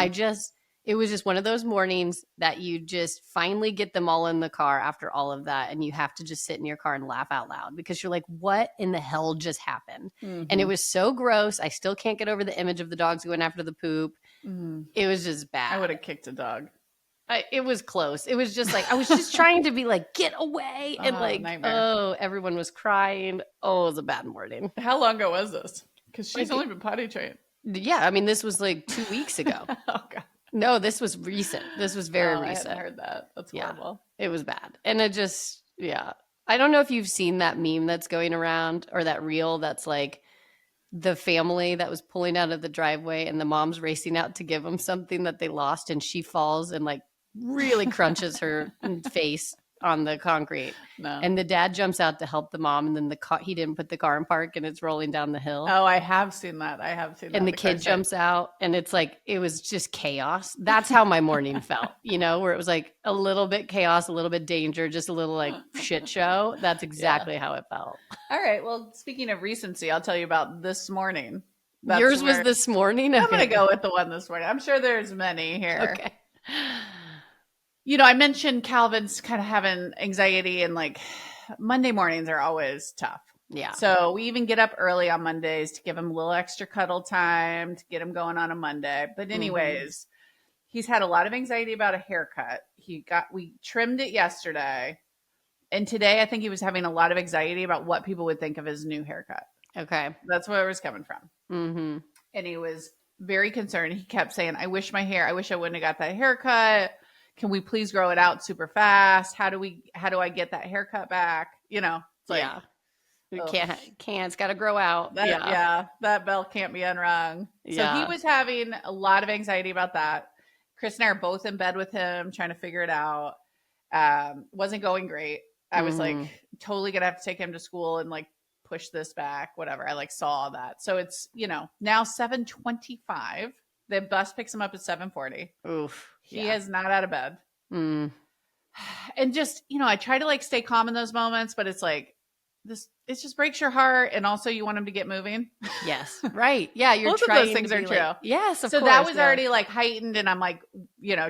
it was just one of those mornings that you just finally get them all in the car after all of that. And you have to just sit in your car and laugh out loud because you're like, what in the hell just happened? And it was so gross. I still can't get over the image of the dogs going after the poop. It was just bad. I would have kicked a dog. It was close. It was just like, I was just trying to be like, get away. And like, nightmare. Everyone was crying. Oh, it was a bad morning. How long ago was this? Because she's only been potty trained. Yeah. I mean, this was like 2 weeks ago. Oh, God. No, this was recent. This was very recent. I hadn't heard that. That's horrible. It was bad. And it just, I don't know if you've seen that meme that's going around or that reel that's like the family that was pulling out of the driveway and the mom's racing out to give them something that they lost and she falls and like really crunches her face on the concrete. No. And the dad jumps out to help the mom and then he didn't put the car in park and it's rolling down the hill. Oh, I have seen that. And the kid jumps out and it's like, it was just chaos. That's how my morning felt, you know, where it was like a little bit chaos, a little bit danger, just a little like shit show. That's exactly how it felt. All right. Well, speaking of recency, I'll tell you about this morning. Yours was this morning? I'm going to go with the one this morning. I'm sure there's many here. Okay. I mentioned Calvin's kind of having anxiety, and like Monday mornings are always tough. Yeah. So we even get up early on Mondays to give him a little extra cuddle time to get him going on a Monday. But anyways, he's had a lot of anxiety about a haircut. We trimmed it yesterday. And today I think he was having a lot of anxiety about what people would think of his new haircut. Okay. That's where it was coming from. Mm-hmm. And he was very concerned. He kept saying, I wish I wouldn't have got that haircut. Can we please grow it out super fast? How do I get that haircut back? It's like, yeah. We ugh. can't. It's got to grow out. That bell can't be unrung. So he was having a lot of anxiety about that. Chris and I are both in bed with him, trying to figure it out. Wasn't going great. I was like, totally gonna have to take him to school and like push this back, whatever. I like saw that. So it's, now 7:25. The bus picks him up at 7:40. Oof. He is not out of bed. Mm. And just, I try to like stay calm in those moments, but it's like it just breaks your heart. And also you want him to get moving. Yes. Right. Yeah. You're Both of trying those things to are be true. Like, yes. Of so course, that was already like heightened. And I'm like,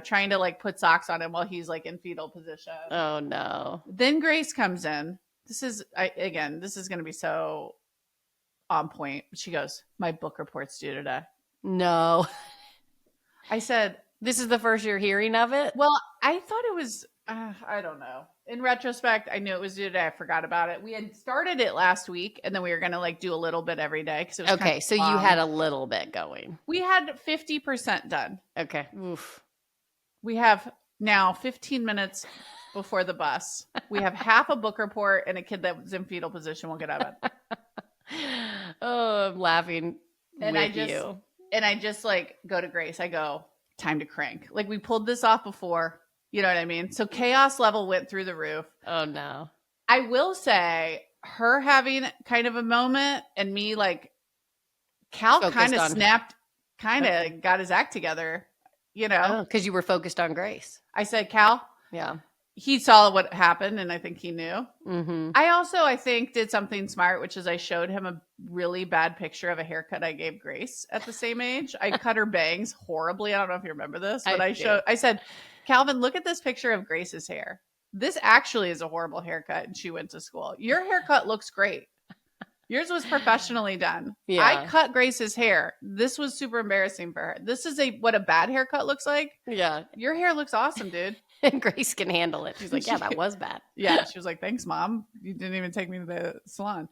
trying to like put socks on him while he's like in fetal position. Oh no. Then Grace comes in. This is going to be so on point. She goes, my book report's due today. No. I said, this is the first you're hearing of it? Well, I thought it was, I don't know. In retrospect, I knew it was due today. I forgot about it. We had started it last week, and then we were going to like do a little bit every day. Cause it was okay. So you had a little bit going. We had 50% done. Okay. Oof. We have now 15 minutes before the bus. We have half a book report, and a kid that was in fetal position won't get out of it. Oh, I'm laughing and with you. And I just like go to Grace. I go, time to crank. Like we pulled this off before. You know what I mean? So chaos level went through the roof. Oh no. I will say her having kind of a moment and me like Cal kind of snapped, got his act together, because you were focused on Grace. I said, Cal. Yeah. He saw what happened, and I think he knew. Mm-hmm. I think, did something smart, which is I showed him a really bad picture of a haircut I gave Grace at the same age. I cut her bangs horribly. I don't know if you remember this, but I said, Calvin, look at this picture of Grace's hair. This actually is a horrible haircut, and she went to school. Your haircut looks great. Yours was professionally done. Yeah. I cut Grace's hair. This was super embarrassing for her. This is what a bad haircut looks like. Yeah. Your hair looks awesome, dude. And Grace can handle it. She's like, yeah, that was bad. Yeah. She was like, thanks, Mom. You didn't even take me to the salon.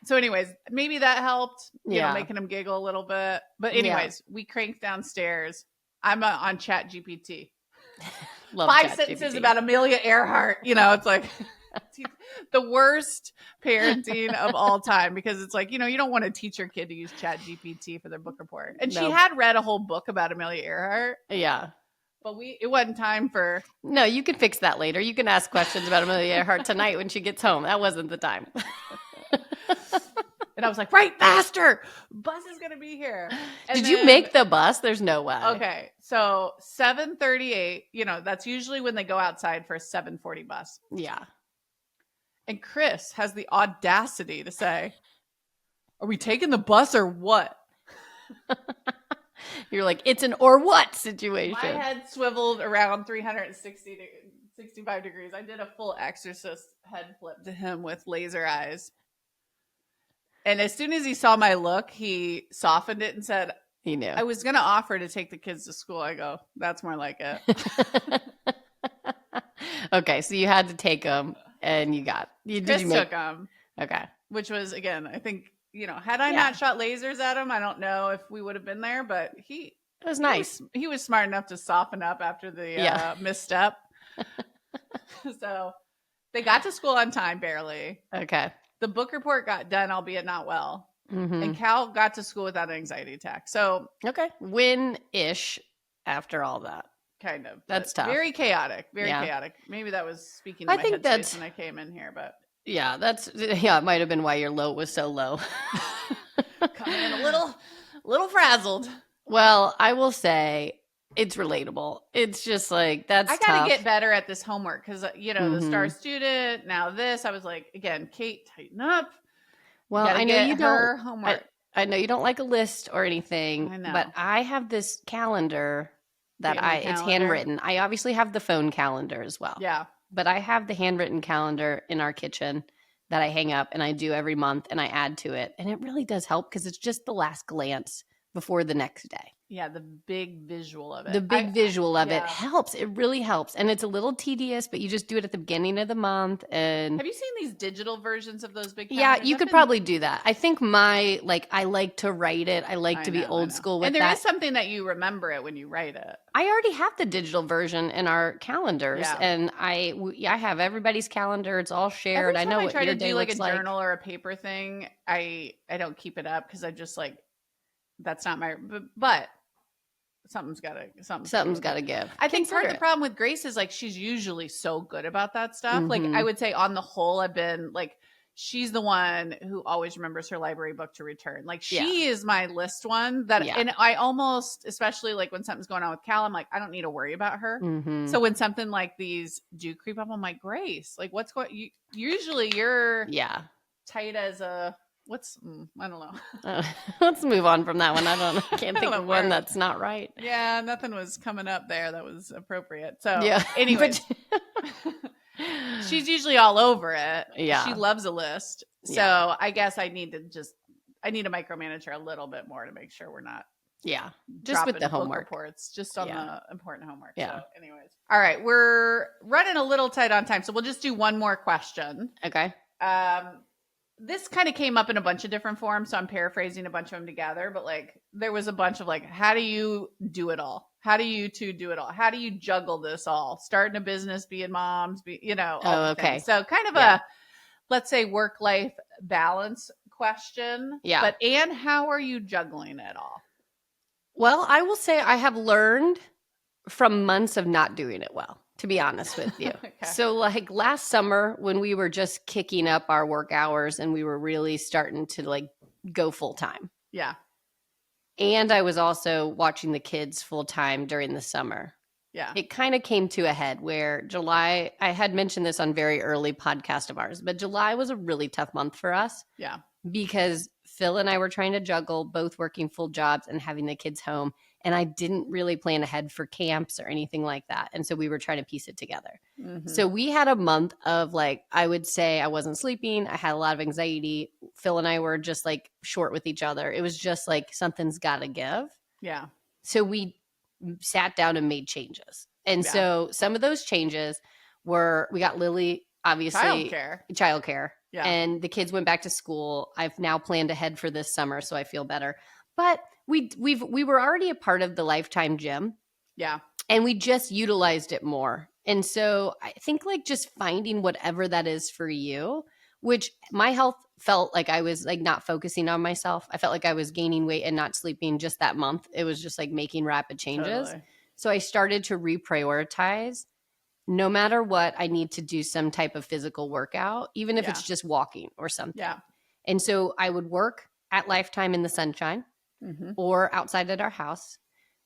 So anyways, maybe that helped, making him giggle a little bit. But anyways, we cranked downstairs. I'm on Chat GPT. 5 sentences about Amelia Earhart. It's like the worst parenting of all time, because it's like, you don't want to teach your kid to use Chat GPT for their book report. And she had read a whole book about Amelia Earhart. Yeah. But it wasn't time for. No, you can fix that later. You can ask questions about Amelia Earhart tonight when she gets home. That wasn't the time. And I was like, right, faster. Bus is going to be here. Did you make the bus? There's no way. Okay. So 7:38, that's usually when they go outside for a 7:40 bus. Yeah. And Chris has the audacity to say, are we taking the bus or what? You're like, it's an or what situation. My head swiveled around 365 degrees. I did a full exorcist head flip to him with laser eyes. And as soon as he saw my look, he softened it and said, he knew. I was going to offer to take the kids to school. I go, that's more like it. Okay. So you had to take them, and Chris took them. Okay. Which was, again, I think, had I not shot lasers at him, I don't know if we would have been there, but it was nice. He was smart enough to soften up after the misstep. So they got to school on time, barely. Okay. The book report got done, albeit not well. Mm-hmm. And Cal got to school without an anxiety attack. So okay. Win-ish after all that. Kind of. That's tough. Very chaotic. Very chaotic. Maybe that was speaking to my headspace when I came in here, but yeah, it might have been why your low was so low. Coming in a little frazzled. Well, I will say it's relatable. It's just like, I got to get better at this homework because, the star student, now this, I was like, again, Kate, tighten up. Well, I know you don't. Homework. I know you don't like a list or anything, I know. but I have this calendar that Family it's calendar. handwritten. I obviously have the phone calendar as well. Yeah. But I have the handwritten calendar in our kitchen that I hang up and I do every month and I add to it. And it really does help because it's just the last glance before the next day. Yeah, the big visual of it. The big visual of it yeah. helps. It really helps. And it's a little tedious, but you just do it at the beginning of the month. And Have you seen these digital versions of those big yeah, calendars? you I've could been- probably do that. I think I like to write it. I like to be know, I old know. school with And there that. is something that you remember it when you write it. I already have the digital version in our calendars, Yeah. and I have everybody's calendar. It's all shared. Every I time know I what try your to day do like a looks like. journal or a paper thing, I don't keep it up because I just like that's not my. But something's got to give. I think part of Consider the it. problem with Grace is like she's usually so good about that stuff. Like Mhm. I would say on the whole, I've been like she's the one who always remembers her library book to return. Like she is my list one that, Yeah. and I almost, especially like when something's going on with Cal, I'm like, I don't need to worry about her. Mhm. So when something like these do creep up, I'm like, Grace, like what's going? Usually you're Yeah. tight as a what's I don't know. Let's move on from that one. Can't think know of where- one that's not right. Yeah, nothing was coming up there that was appropriate. So Yeah. anyway, she's usually all over it. Yeah. She loves a list. So Yeah. I guess I need to micromanage her a little bit more to make sure we're not just with dropping the book homework. reports just on the important homework. Yeah. So anyways. All right, we're running a little tight on time, so we'll just do one more question. Okay. This kind of came up in a bunch of different forms, so I'm paraphrasing a bunch of them together, but like there was a bunch of like, how do you do it all? How do you two do it all? How do you juggle this all? Starting a business, being moms, all the things. So kind of a, let's say, work-life balance question. Yeah. But Anne, how are you juggling it all? Well, I will say I have learned from months of not doing it well, to be honest with you. Okay. So like last summer when we were just kicking up our work hours and we were really starting to like go full time. Yeah. And I was also watching the kids full time during the summer. Yeah. It kind of came to a head where July, I had mentioned this on very early podcast of ours, but July was a really tough month for us. Yeah. Because Phil and I were trying to juggle both working full jobs and having the kids home. And I didn't really plan ahead for camps or anything like that. And so we were trying to piece it together. Mm-hmm. So we had a month of like, I would say I wasn't sleeping. I had a lot of anxiety. Phil and I were just like short with each other. It was just like something's got to give. Yeah. So we sat down and made changes. And so some of those changes were, we got Lily, obviously. Childcare. Yeah. And the kids went back to school. I've now planned ahead for this summer, so I feel better. But we were already a part of the Lifetime gym. Yeah. And we just utilized it more. And so I think like just finding whatever that is for you, which my health felt like I was like not focusing on myself. I felt like I was gaining weight and not sleeping just that month. It was just like making rapid changes. Totally. So I started to reprioritize. No matter what, I need to do some type of physical workout, even if it's just walking or something. Yeah. And so I would work at Lifetime in the sunshine or outside at our house.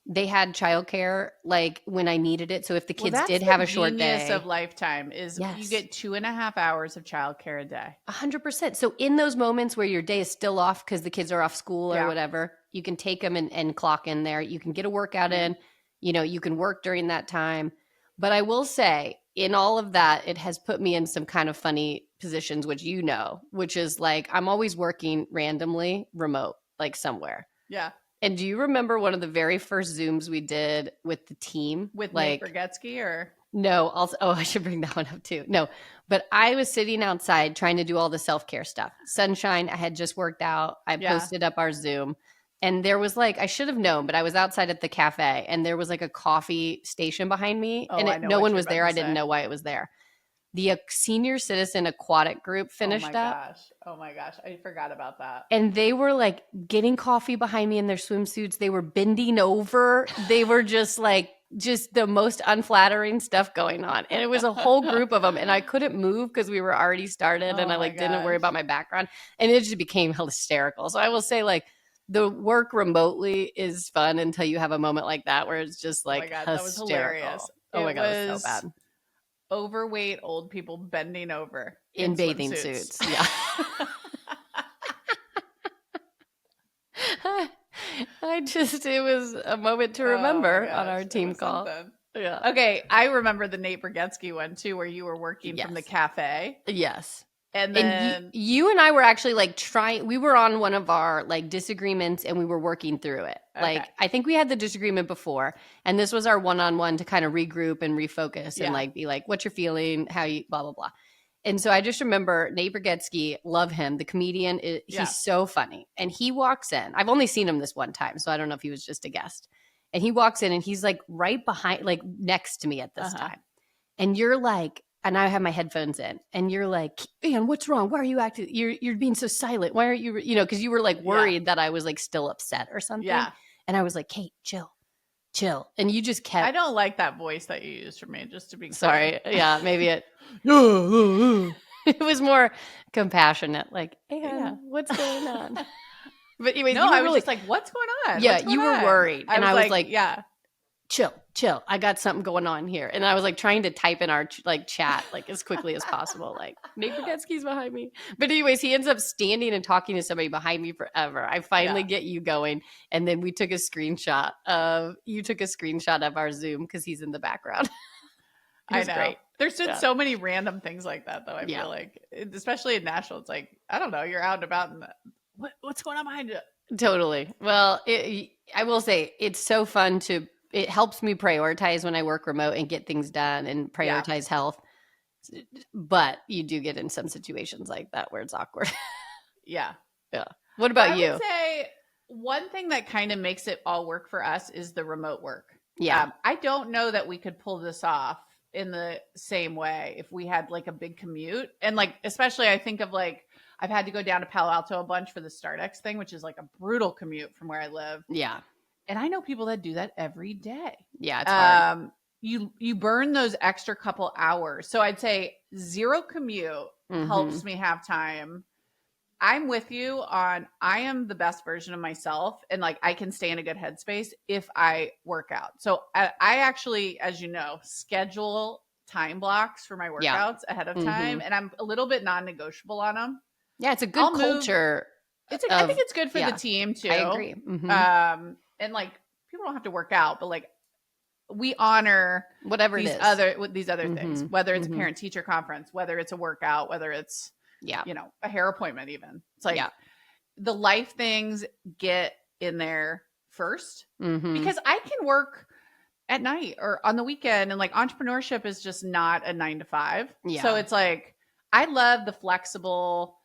They had childcare like when I needed it. So if the kids did have a short day. The genius of Lifetime is you get 2.5 hours of childcare a day. 100%. So in those moments where your day is still off because the kids are off school or whatever, you can take them and clock in there. You can get a workout in. You know, you can work during that time. But I will say, in all of that, it has put me in some kind of funny positions, which which is like I'm always working randomly remote, like somewhere. Yeah. And do you remember one of the very first Zooms we did with the team? With like Nate Bergetsky or? No, also, I should bring that one up too. No, but I was sitting outside trying to do all the self-care stuff. Sunshine, I had just worked out. I posted up our Zoom. And there was like, I should have known, but I was outside at the cafe and there was like a coffee station behind me and no one was there. I didn't know why it was there. The senior citizen aquatic group finished up. Oh my gosh. I forgot about that. And they were like getting coffee behind me in their swimsuits. They were bending over. They were just the most unflattering stuff going on. And it was a whole group of them. And I couldn't move because we were already started and I didn't worry about my background. And it just became hysterical. So I will say the work remotely is fun until you have a moment like that where it's just like hysterical. That was hilarious. Oh my God, it was so bad. Overweight old people bending over in bathing suits. Yeah. I it was a moment to remember on our team call. Yeah. Okay, I remember the Nate Brzezinski one too, where you were working from the cafe. Yes. And then you and I were actually like we were on one of our like disagreements and we were working through it. Like, I think we had the disagreement before and this was our one-on-one to kind of regroup and refocus and like be like, what you're feeling, how you blah, blah, blah. And so I just remember Nate Brzezinski, love him. The comedian, he's so funny. And he walks in. I've only seen him this one time, so I don't know if he was just a guest. And he walks in and he's like right behind, like next to me at this time. And you're like, and I have my headphones in and you're like, Ian, what's wrong? Why are you acting? You're being so silent. Why aren't you, because you were like worried that I was like still upset or something. Yeah. And I was like, Kate, chill. And you just kept. I don't like that voice that you used for me, just to be clear. Sorry. Yeah, maybe it was more compassionate. Like, what's going on? But anyways, no, I was just like, what's going on? Yeah, you were worried. And I was like, yeah. Chill. I got something going on here. And I was like trying to type in our like chat like as quickly as possible. Like Nate Brzezinski's behind me. But anyways, he ends up standing and talking to somebody behind me forever. I finally get you going. And then we took a screenshot of our Zoom because he's in the background. I know. Great. There's been so many random things like that though. I feel like, especially in Nashville, it's like, I don't know, you're out and about and what's going on behind you? Totally. Well, I will say it's so fun it helps me prioritize when I work remote and get things done and prioritize health. But you do get in some situations like that where it's awkward. Yeah. What about you? I would say one thing that kind of makes it all work for us is the remote work. Yeah. I don't know that we could pull this off in the same way if we had like a big commute. And like, especially I think of like, I've had to go down to Palo Alto a bunch for the StartX thing, which is like a brutal commute from where I live. Yeah. And I know people that do that every day. Yeah, it's hard. You burn those extra couple hours. So I'd say zero commute helps me have time. I'm with you on I am the best version of myself and like I can stay in a good headspace if I work out. So I actually, as you know, schedule time blocks for my workouts ahead of time and I'm a little bit non-negotiable on them. Yeah, it's a good culture. I think it's good for the team too. I agree. And like people don't have to work out, but like we honor whatever these other things, whether it's a parent teacher conference, whether it's a workout, whether it's a hair appointment, even. It's like the life things get in there first because I can work at night or on the weekend and like entrepreneurship is just not a 9 to 5. Yeah. So it's like I love the flexible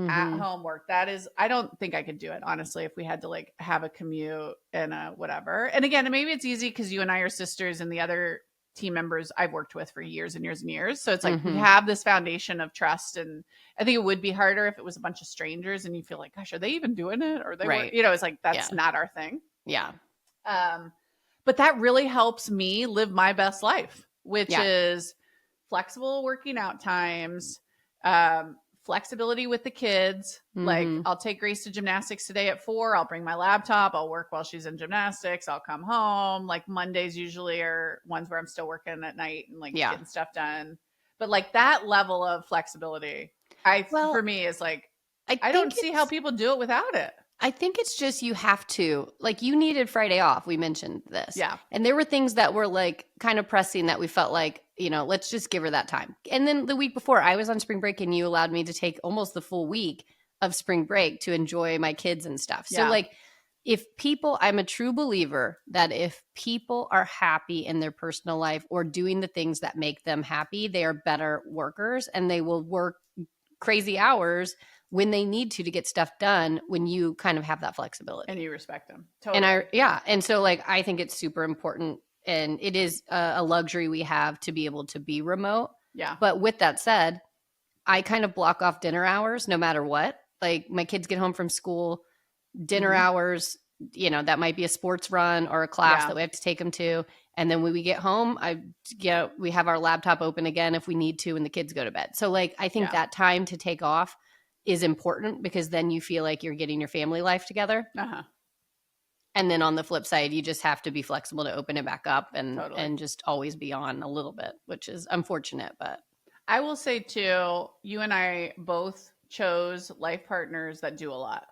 at home work. That is, I don't think I could do it, honestly, if we had to like have a commute and a whatever. And again, maybe it's easy because you and I are sisters and the other team members I've worked with for years and years and years. So it's like we have this foundation of trust. And I think it would be harder if it was a bunch of strangers and you feel like, gosh, are they even doing it? Or they were, it's like, that's not our thing. Yeah. But that really helps me live my best life, which is flexible working out times, flexibility with the kids. Like I'll take Grace to gymnastics today at 4. I'll bring my laptop. I'll work while she's in gymnastics. I'll come home. Like Mondays usually are ones where I'm still working at night and like getting stuff done. But like that level of flexibility, for me is like, I don't see how people do it without it. I think it's just you have to, like you needed Friday off. We mentioned this. Yeah. And there were things that were like kind of pressing that we felt like, let's just give her that time. And then the week before I was on spring break and you allowed me to take almost the full week of spring break to enjoy my kids and stuff. So like I'm a true believer that if people are happy in their personal life or doing the things that make them happy, they are better workers and they will work crazy hours when they need to get stuff done when you kind of have that flexibility. And you respect them. Totally. And and so like, I think it's super important and it is a luxury we have to be able to be remote. Yeah. But with that said, I kind of block off dinner hours no matter what. Like my kids get home from school, dinner hours, that might be a sports run or a class that we have to take them to. And then when we get home, we have our laptop open again if we need to and the kids go to bed. So like, I think that time to take off is important because then you feel like you're getting your family life together. And then on the flip side, you just have to be flexible to open it back up and just always be on a little bit, which is unfortunate. But I will say too, you and I both chose life partners that do a lot.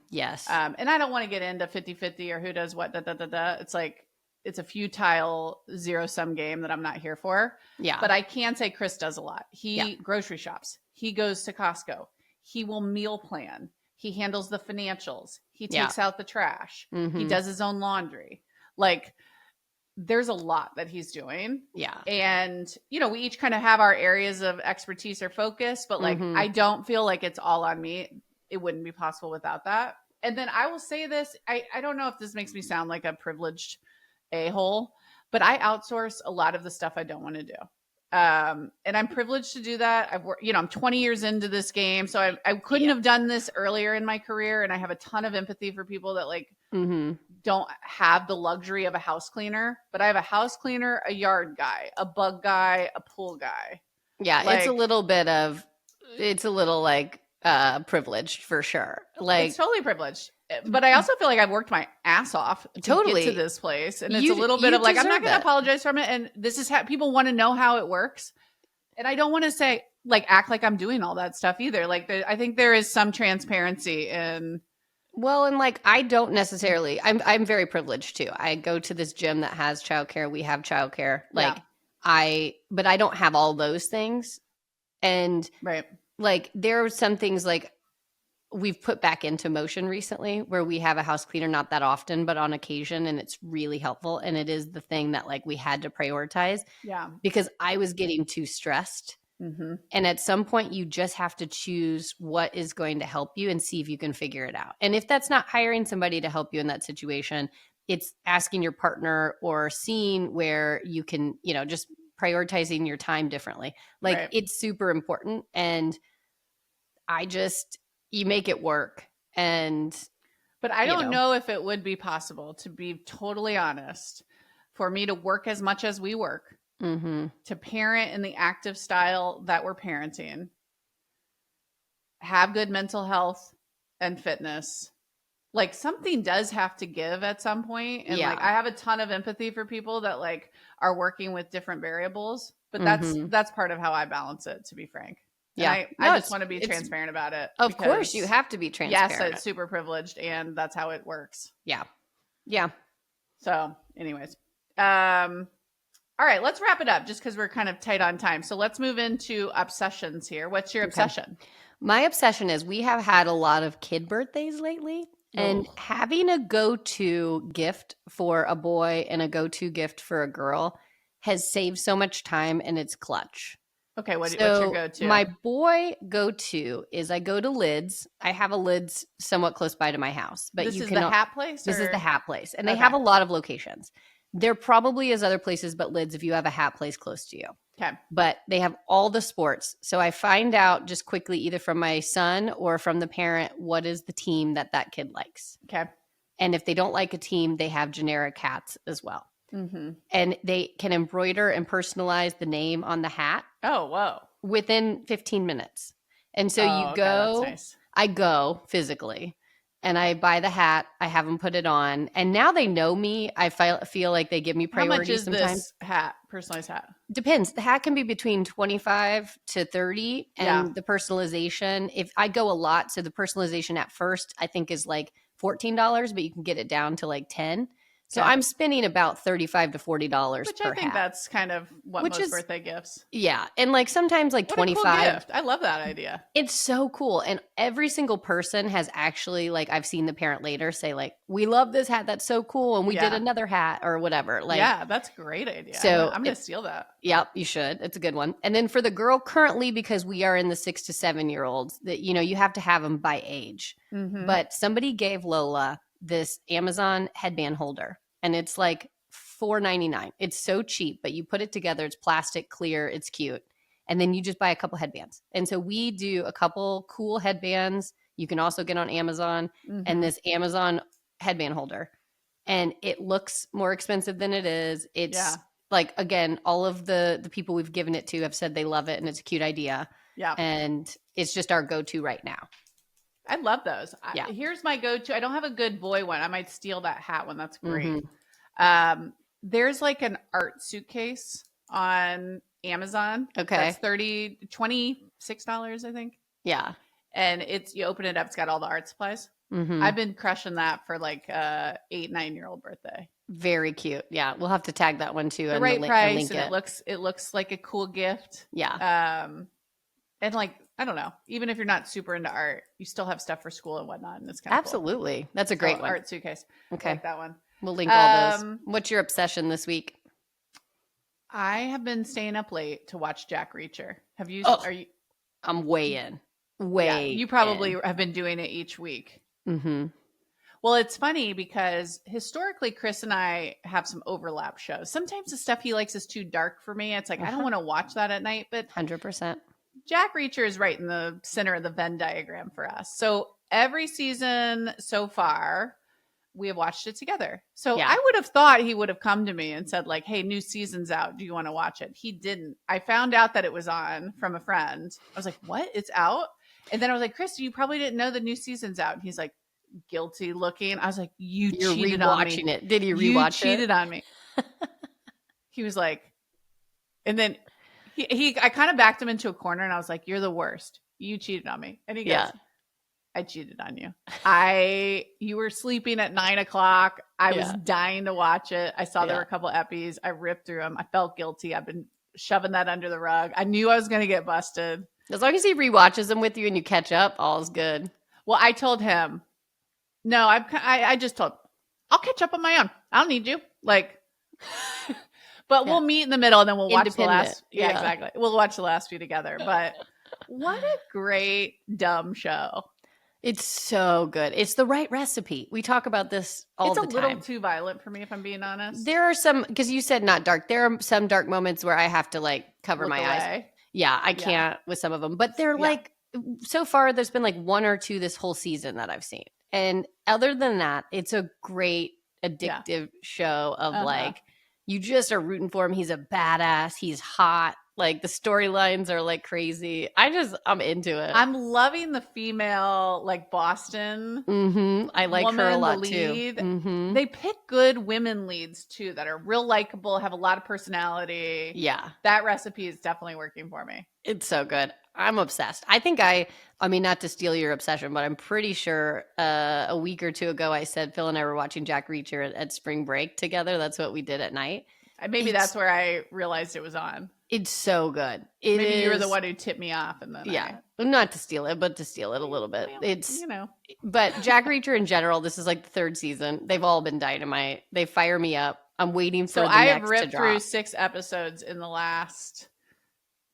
Yes. And I don't want to get into 50-50 or who does what, It's like, it's a futile zero-sum game that I'm not here for. Yeah. But I can say Chris does a lot. Yeah. He grocery shops. He goes to Costco. He will meal plan. He handles the financials. He Yeah. takes out the trash. He Mhm. does his own laundry. Like, there's a lot that he's doing. Yeah. And, we each kind of have our areas of expertise or focus, but like, Mhm. I don't feel like it's all on me. It wouldn't be possible without that. And then I will say this, I don't know if this makes me sound like a privileged a-hole, but I outsource a lot of the stuff I don't want to do. And I'm privileged to do that. I've worked, I'm 20 years into this game, so I couldn't have done this earlier in my career. And I have a ton of empathy for people that like don't have the luxury of a house cleaner, but I have a house cleaner, a yard guy, a bug guy, a pool guy. Yeah, Like, it's a little like privileged for sure. Like, it's totally privileged. But I also feel like I've worked my ass off to Totally. get to this place. And it's You- a little you bit of like, I'm not deserve going to it. apologize from it. And this is how people want to know how it works. And I don't want to say, like, act like I'm doing all that stuff either. Like, I think there is some transparency in. Well, and like I don't necessarily. I'm very privileged too. I go to this gym that has childcare. We have childcare. Like but I don't have all those things. And Right. like there are some things like we've put back into motion recently where we have a house cleaner, not that often, but on occasion, and it's really helpful. And it is the thing that like we had to prioritize. Yeah. Because I was getting too stressed. Mm-hmm. And at some point, you just have to choose what is going to help you and see if you can figure it out. And if that's not hiring somebody to help you in that situation, it's asking your partner or seeing where you can, just prioritizing your time differently. Like Right. it's super important. And you make it work. But I don't know if it would be possible, to be totally honest, for me to work as much as we work, to parent in the active style that we're parenting, have good mental health and fitness. Like something does have to give at some point. And like, I have a ton of empathy for people that like are working with different variables, but that's part of how I balance it, to be frank. Yeah. And I just want to be transparent about it. Of course, you have to be transparent. Yes, it's super privileged, and that's how it works. Yeah. Yeah. So, anyways. All right, let's wrap it up just because we're kind of tight on time. So let's move into obsessions here. What's your obsession? My obsession is we have had a lot of kid birthdays lately. And having a go-to gift for a boy and a go-to gift for a girl has saved so much time, and it's clutch. Okay, what's your go-to? My boy go-to is I go to Lids. I have a Lids somewhat close by to my house. But this is the hat place? This is the hat place. And they have a lot of locations. There probably is other places but Lids if you have a hat place close to you. Okay. But they have all the sports. So I find out just quickly either from my son or from the parent what is the team that kid likes. Okay. And if they don't like a team, they have generic hats as well. Mm-hmm. And they can embroider and personalize the name on the hat. Oh, whoa. Within 15 minutes. And so you go, that's nice. I go physically and I buy the hat. I have them put it on. And now they know me. I feel like they give me priority. How much is sometimes. This hat, personalized hat? Depends. The hat can be between 25 to 30 and the personalization. If I go a lot, so the personalization at first I think is like $14, but you can get it down to like 10. So I'm spending about $35 to $40 Which per I think hat. That's kind of what most birthday gifts. Yeah. And like sometimes like what 25. A cool gift. I love that idea. It's so cool. And every single person has actually like I've seen the parent later say like, we love this hat. That's so cool. And we did another hat or whatever. Like, yeah, that's a great idea. So I'm going to steal that. Yep, you should. It's a good one. And then for the girl currently, because we are in the 6 to 7 year olds that, you have to have them by age. Mm-hmm. But somebody gave Lola this Amazon headband holder. And it's like $4.99. It's so cheap, but you put it together. It's plastic, clear, it's cute. And then you just buy a couple headbands. And so we do a couple cool headbands. You can also get on Amazon and this Amazon headband holder. And it looks more expensive than it is. It's like, again, all of the people we've given it to have said they love it and it's a cute idea. Yeah. And it's just our go-to right now. I love those. Yeah. Here's my go-to. I don't have a good boy one. I might steal that hat one. That's great. There's like an art suitcase on Amazon. Okay. That's $26, I think. Yeah. And you open it up, it's got all the art supplies. Mm-hmm. I've been crushing that for like 8-9-year-old birthday. Very cute. Yeah, we'll have to tag that one too. The And right and price, link and it looks like a cool gift. Yeah. And like, I don't know, even if you're not super into art, you still have stuff for school and whatnot, and it's kind of Absolutely. Cool. That's a great one. Art suitcase. Okay. I like that one. We'll link all those. What's your obsession this week? I have been staying up late to watch Jack Reacher. Have you? Oh, are you? I'm way in. Way. You probably have been doing it each week. Mm-hmm. Well, it's funny because historically, Chris and I have some overlap shows. Sometimes the stuff he likes is too dark for me. It's like, I don't want to watch that at night, but 100%. Jack Reacher is right in the center of the Venn diagram for us. So every season so far, we have watched it together. So I would have thought he would have come to me and said like, hey, new season's out. Do you want to watch it? He didn't. I found out that it was on from a friend. I was like, what? It's out? And then I was like, Chris, you probably didn't know the new season's out. And he's like, guilty looking. I was like, you're cheated on me. It. Did he rewatch it? You cheated on me. He was like, and then I kind of backed him into a corner and I was like, you're the worst. You cheated on me. And he goes, I cheated on you. You were sleeping at 9:00. I was dying to watch it. I saw there were a couple epies. I ripped through them. I felt guilty. I've been shoving that under the rug. I knew I was going to get busted. As long as he rewatches them with you and you catch up, all's good. Well, I told him, no, I just told him, I'll catch up on my own. I don't need you. Like, but we'll meet in the middle and then we'll watch the last. Yeah, exactly. We'll watch the last few together. But what a great dumb show. It's so good. It's the right recipe. We talk about this all the time. It's a little too violent for me, if I'm being honest. There are some, because you said not dark. There are some dark moments where I have to like cover my eyes. Yeah, I can't with some of them. But they're like, so far, there's been like one or two this whole season that I've seen. And other than that, it's a great addictive show of like, you just are rooting for him. He's a badass. He's hot. Like the storylines are like crazy. I'm into it. I'm loving the female like Boston. Mm-hmm. I like woman, her a lot lead. too. Mm-hmm. They pick good women leads too that are real likable, have a lot of personality. Yeah. That recipe is definitely working for me. It's so good. I'm obsessed. I think I mean, not to steal your obsession, but I'm pretty sure a week or two ago I said Phil and I were watching Jack Reacher at spring break together. That's what we did at night. Maybe that's where I realized it was on. It's so good. Maybe you were the one who tipped me off, and then not to steal it, but to steal it a little bit. Well, it's but Jack Reacher in general. This is like the third season. They've all been dynamite. They fire me up. I'm waiting for the next to drop. I have ripped through 6 episodes in the last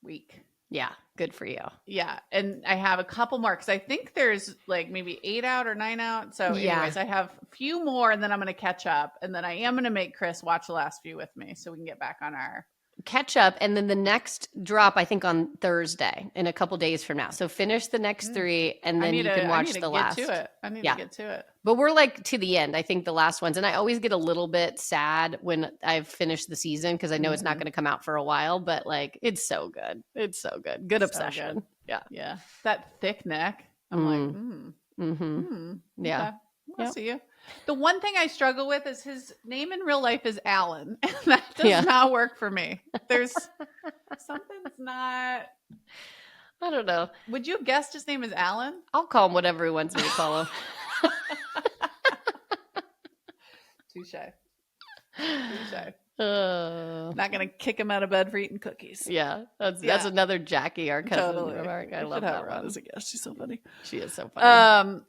week. Yeah, good for you. Yeah, and I have a couple more because I think there's like maybe 8 out or 9 out. So anyways, I have a few more, and then I'm going to catch up, and then I am going to make Chris watch the last few with me so we can get back on our catch up. And then the next drop, I think on Thursday in a couple days from now. So finish the next 3, and then you can watch the last. I need to get to it. But we're like to the end, I think the last ones. And I always get a little bit sad when I've finished the season because I know it's not going to come out for a while, but like, it's so good. It's so good. Good obsession. Good. Yeah. Yeah. That thick neck. I'm Yeah. Okay. I'll see you. The one thing I struggle with is his name in real life is Alan. And that does not work for me. There's something's not. I don't know. Would you have guessed his name is Alan? I'll call him whatever he wants me to call him. Touche. Not gonna kick him out of bed for eating cookies. Yeah, that's another Jackie, our cousin. Totally. I love that one. As a guest. She's so funny. She is so funny.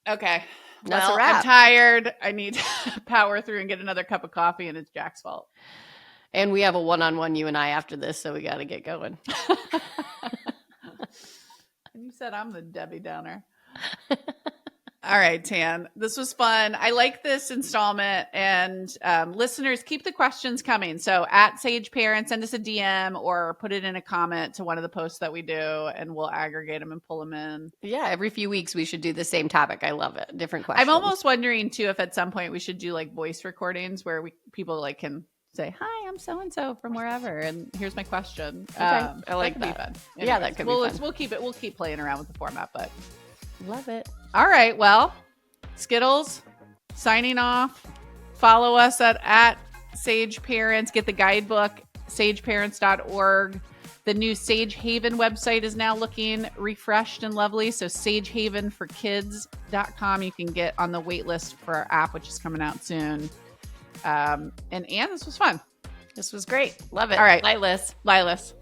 Okay. That's a wrap. I'm tired. I need to power through and get another cup of coffee, and it's Jack's fault. And we have a one-on-one, you and I, after this, so we got to get going. And you said I'm the Debbie Downer. All right, Tan. This was fun. I like this installment. And listeners, keep the questions coming. So at Sage Parents, send us a DM or put it in a comment to one of the posts that we do, and we'll aggregate them and pull them in. Yeah, every few weeks we should do the same topic. I love it. Different questions. I'm almost wondering, too, if at some point we should do like voice recordings where people like can say, hi, I'm so-and-so from wherever, and here's my question. Okay. I like that. Be fun. Anyways, yeah, that could be fun. We'll keep playing around with the format, but love it. All right. Well, Skittles, signing off. Follow us at Sage Parents. Get the guidebook, sageparents.org. The new Sage Haven website is now looking refreshed and lovely. So sagehavenforkids.com. You can get on the wait list for our app, which is coming out soon. And Anne, this was fun. This was great. Love it. All right. Bye, Liz. Lilas.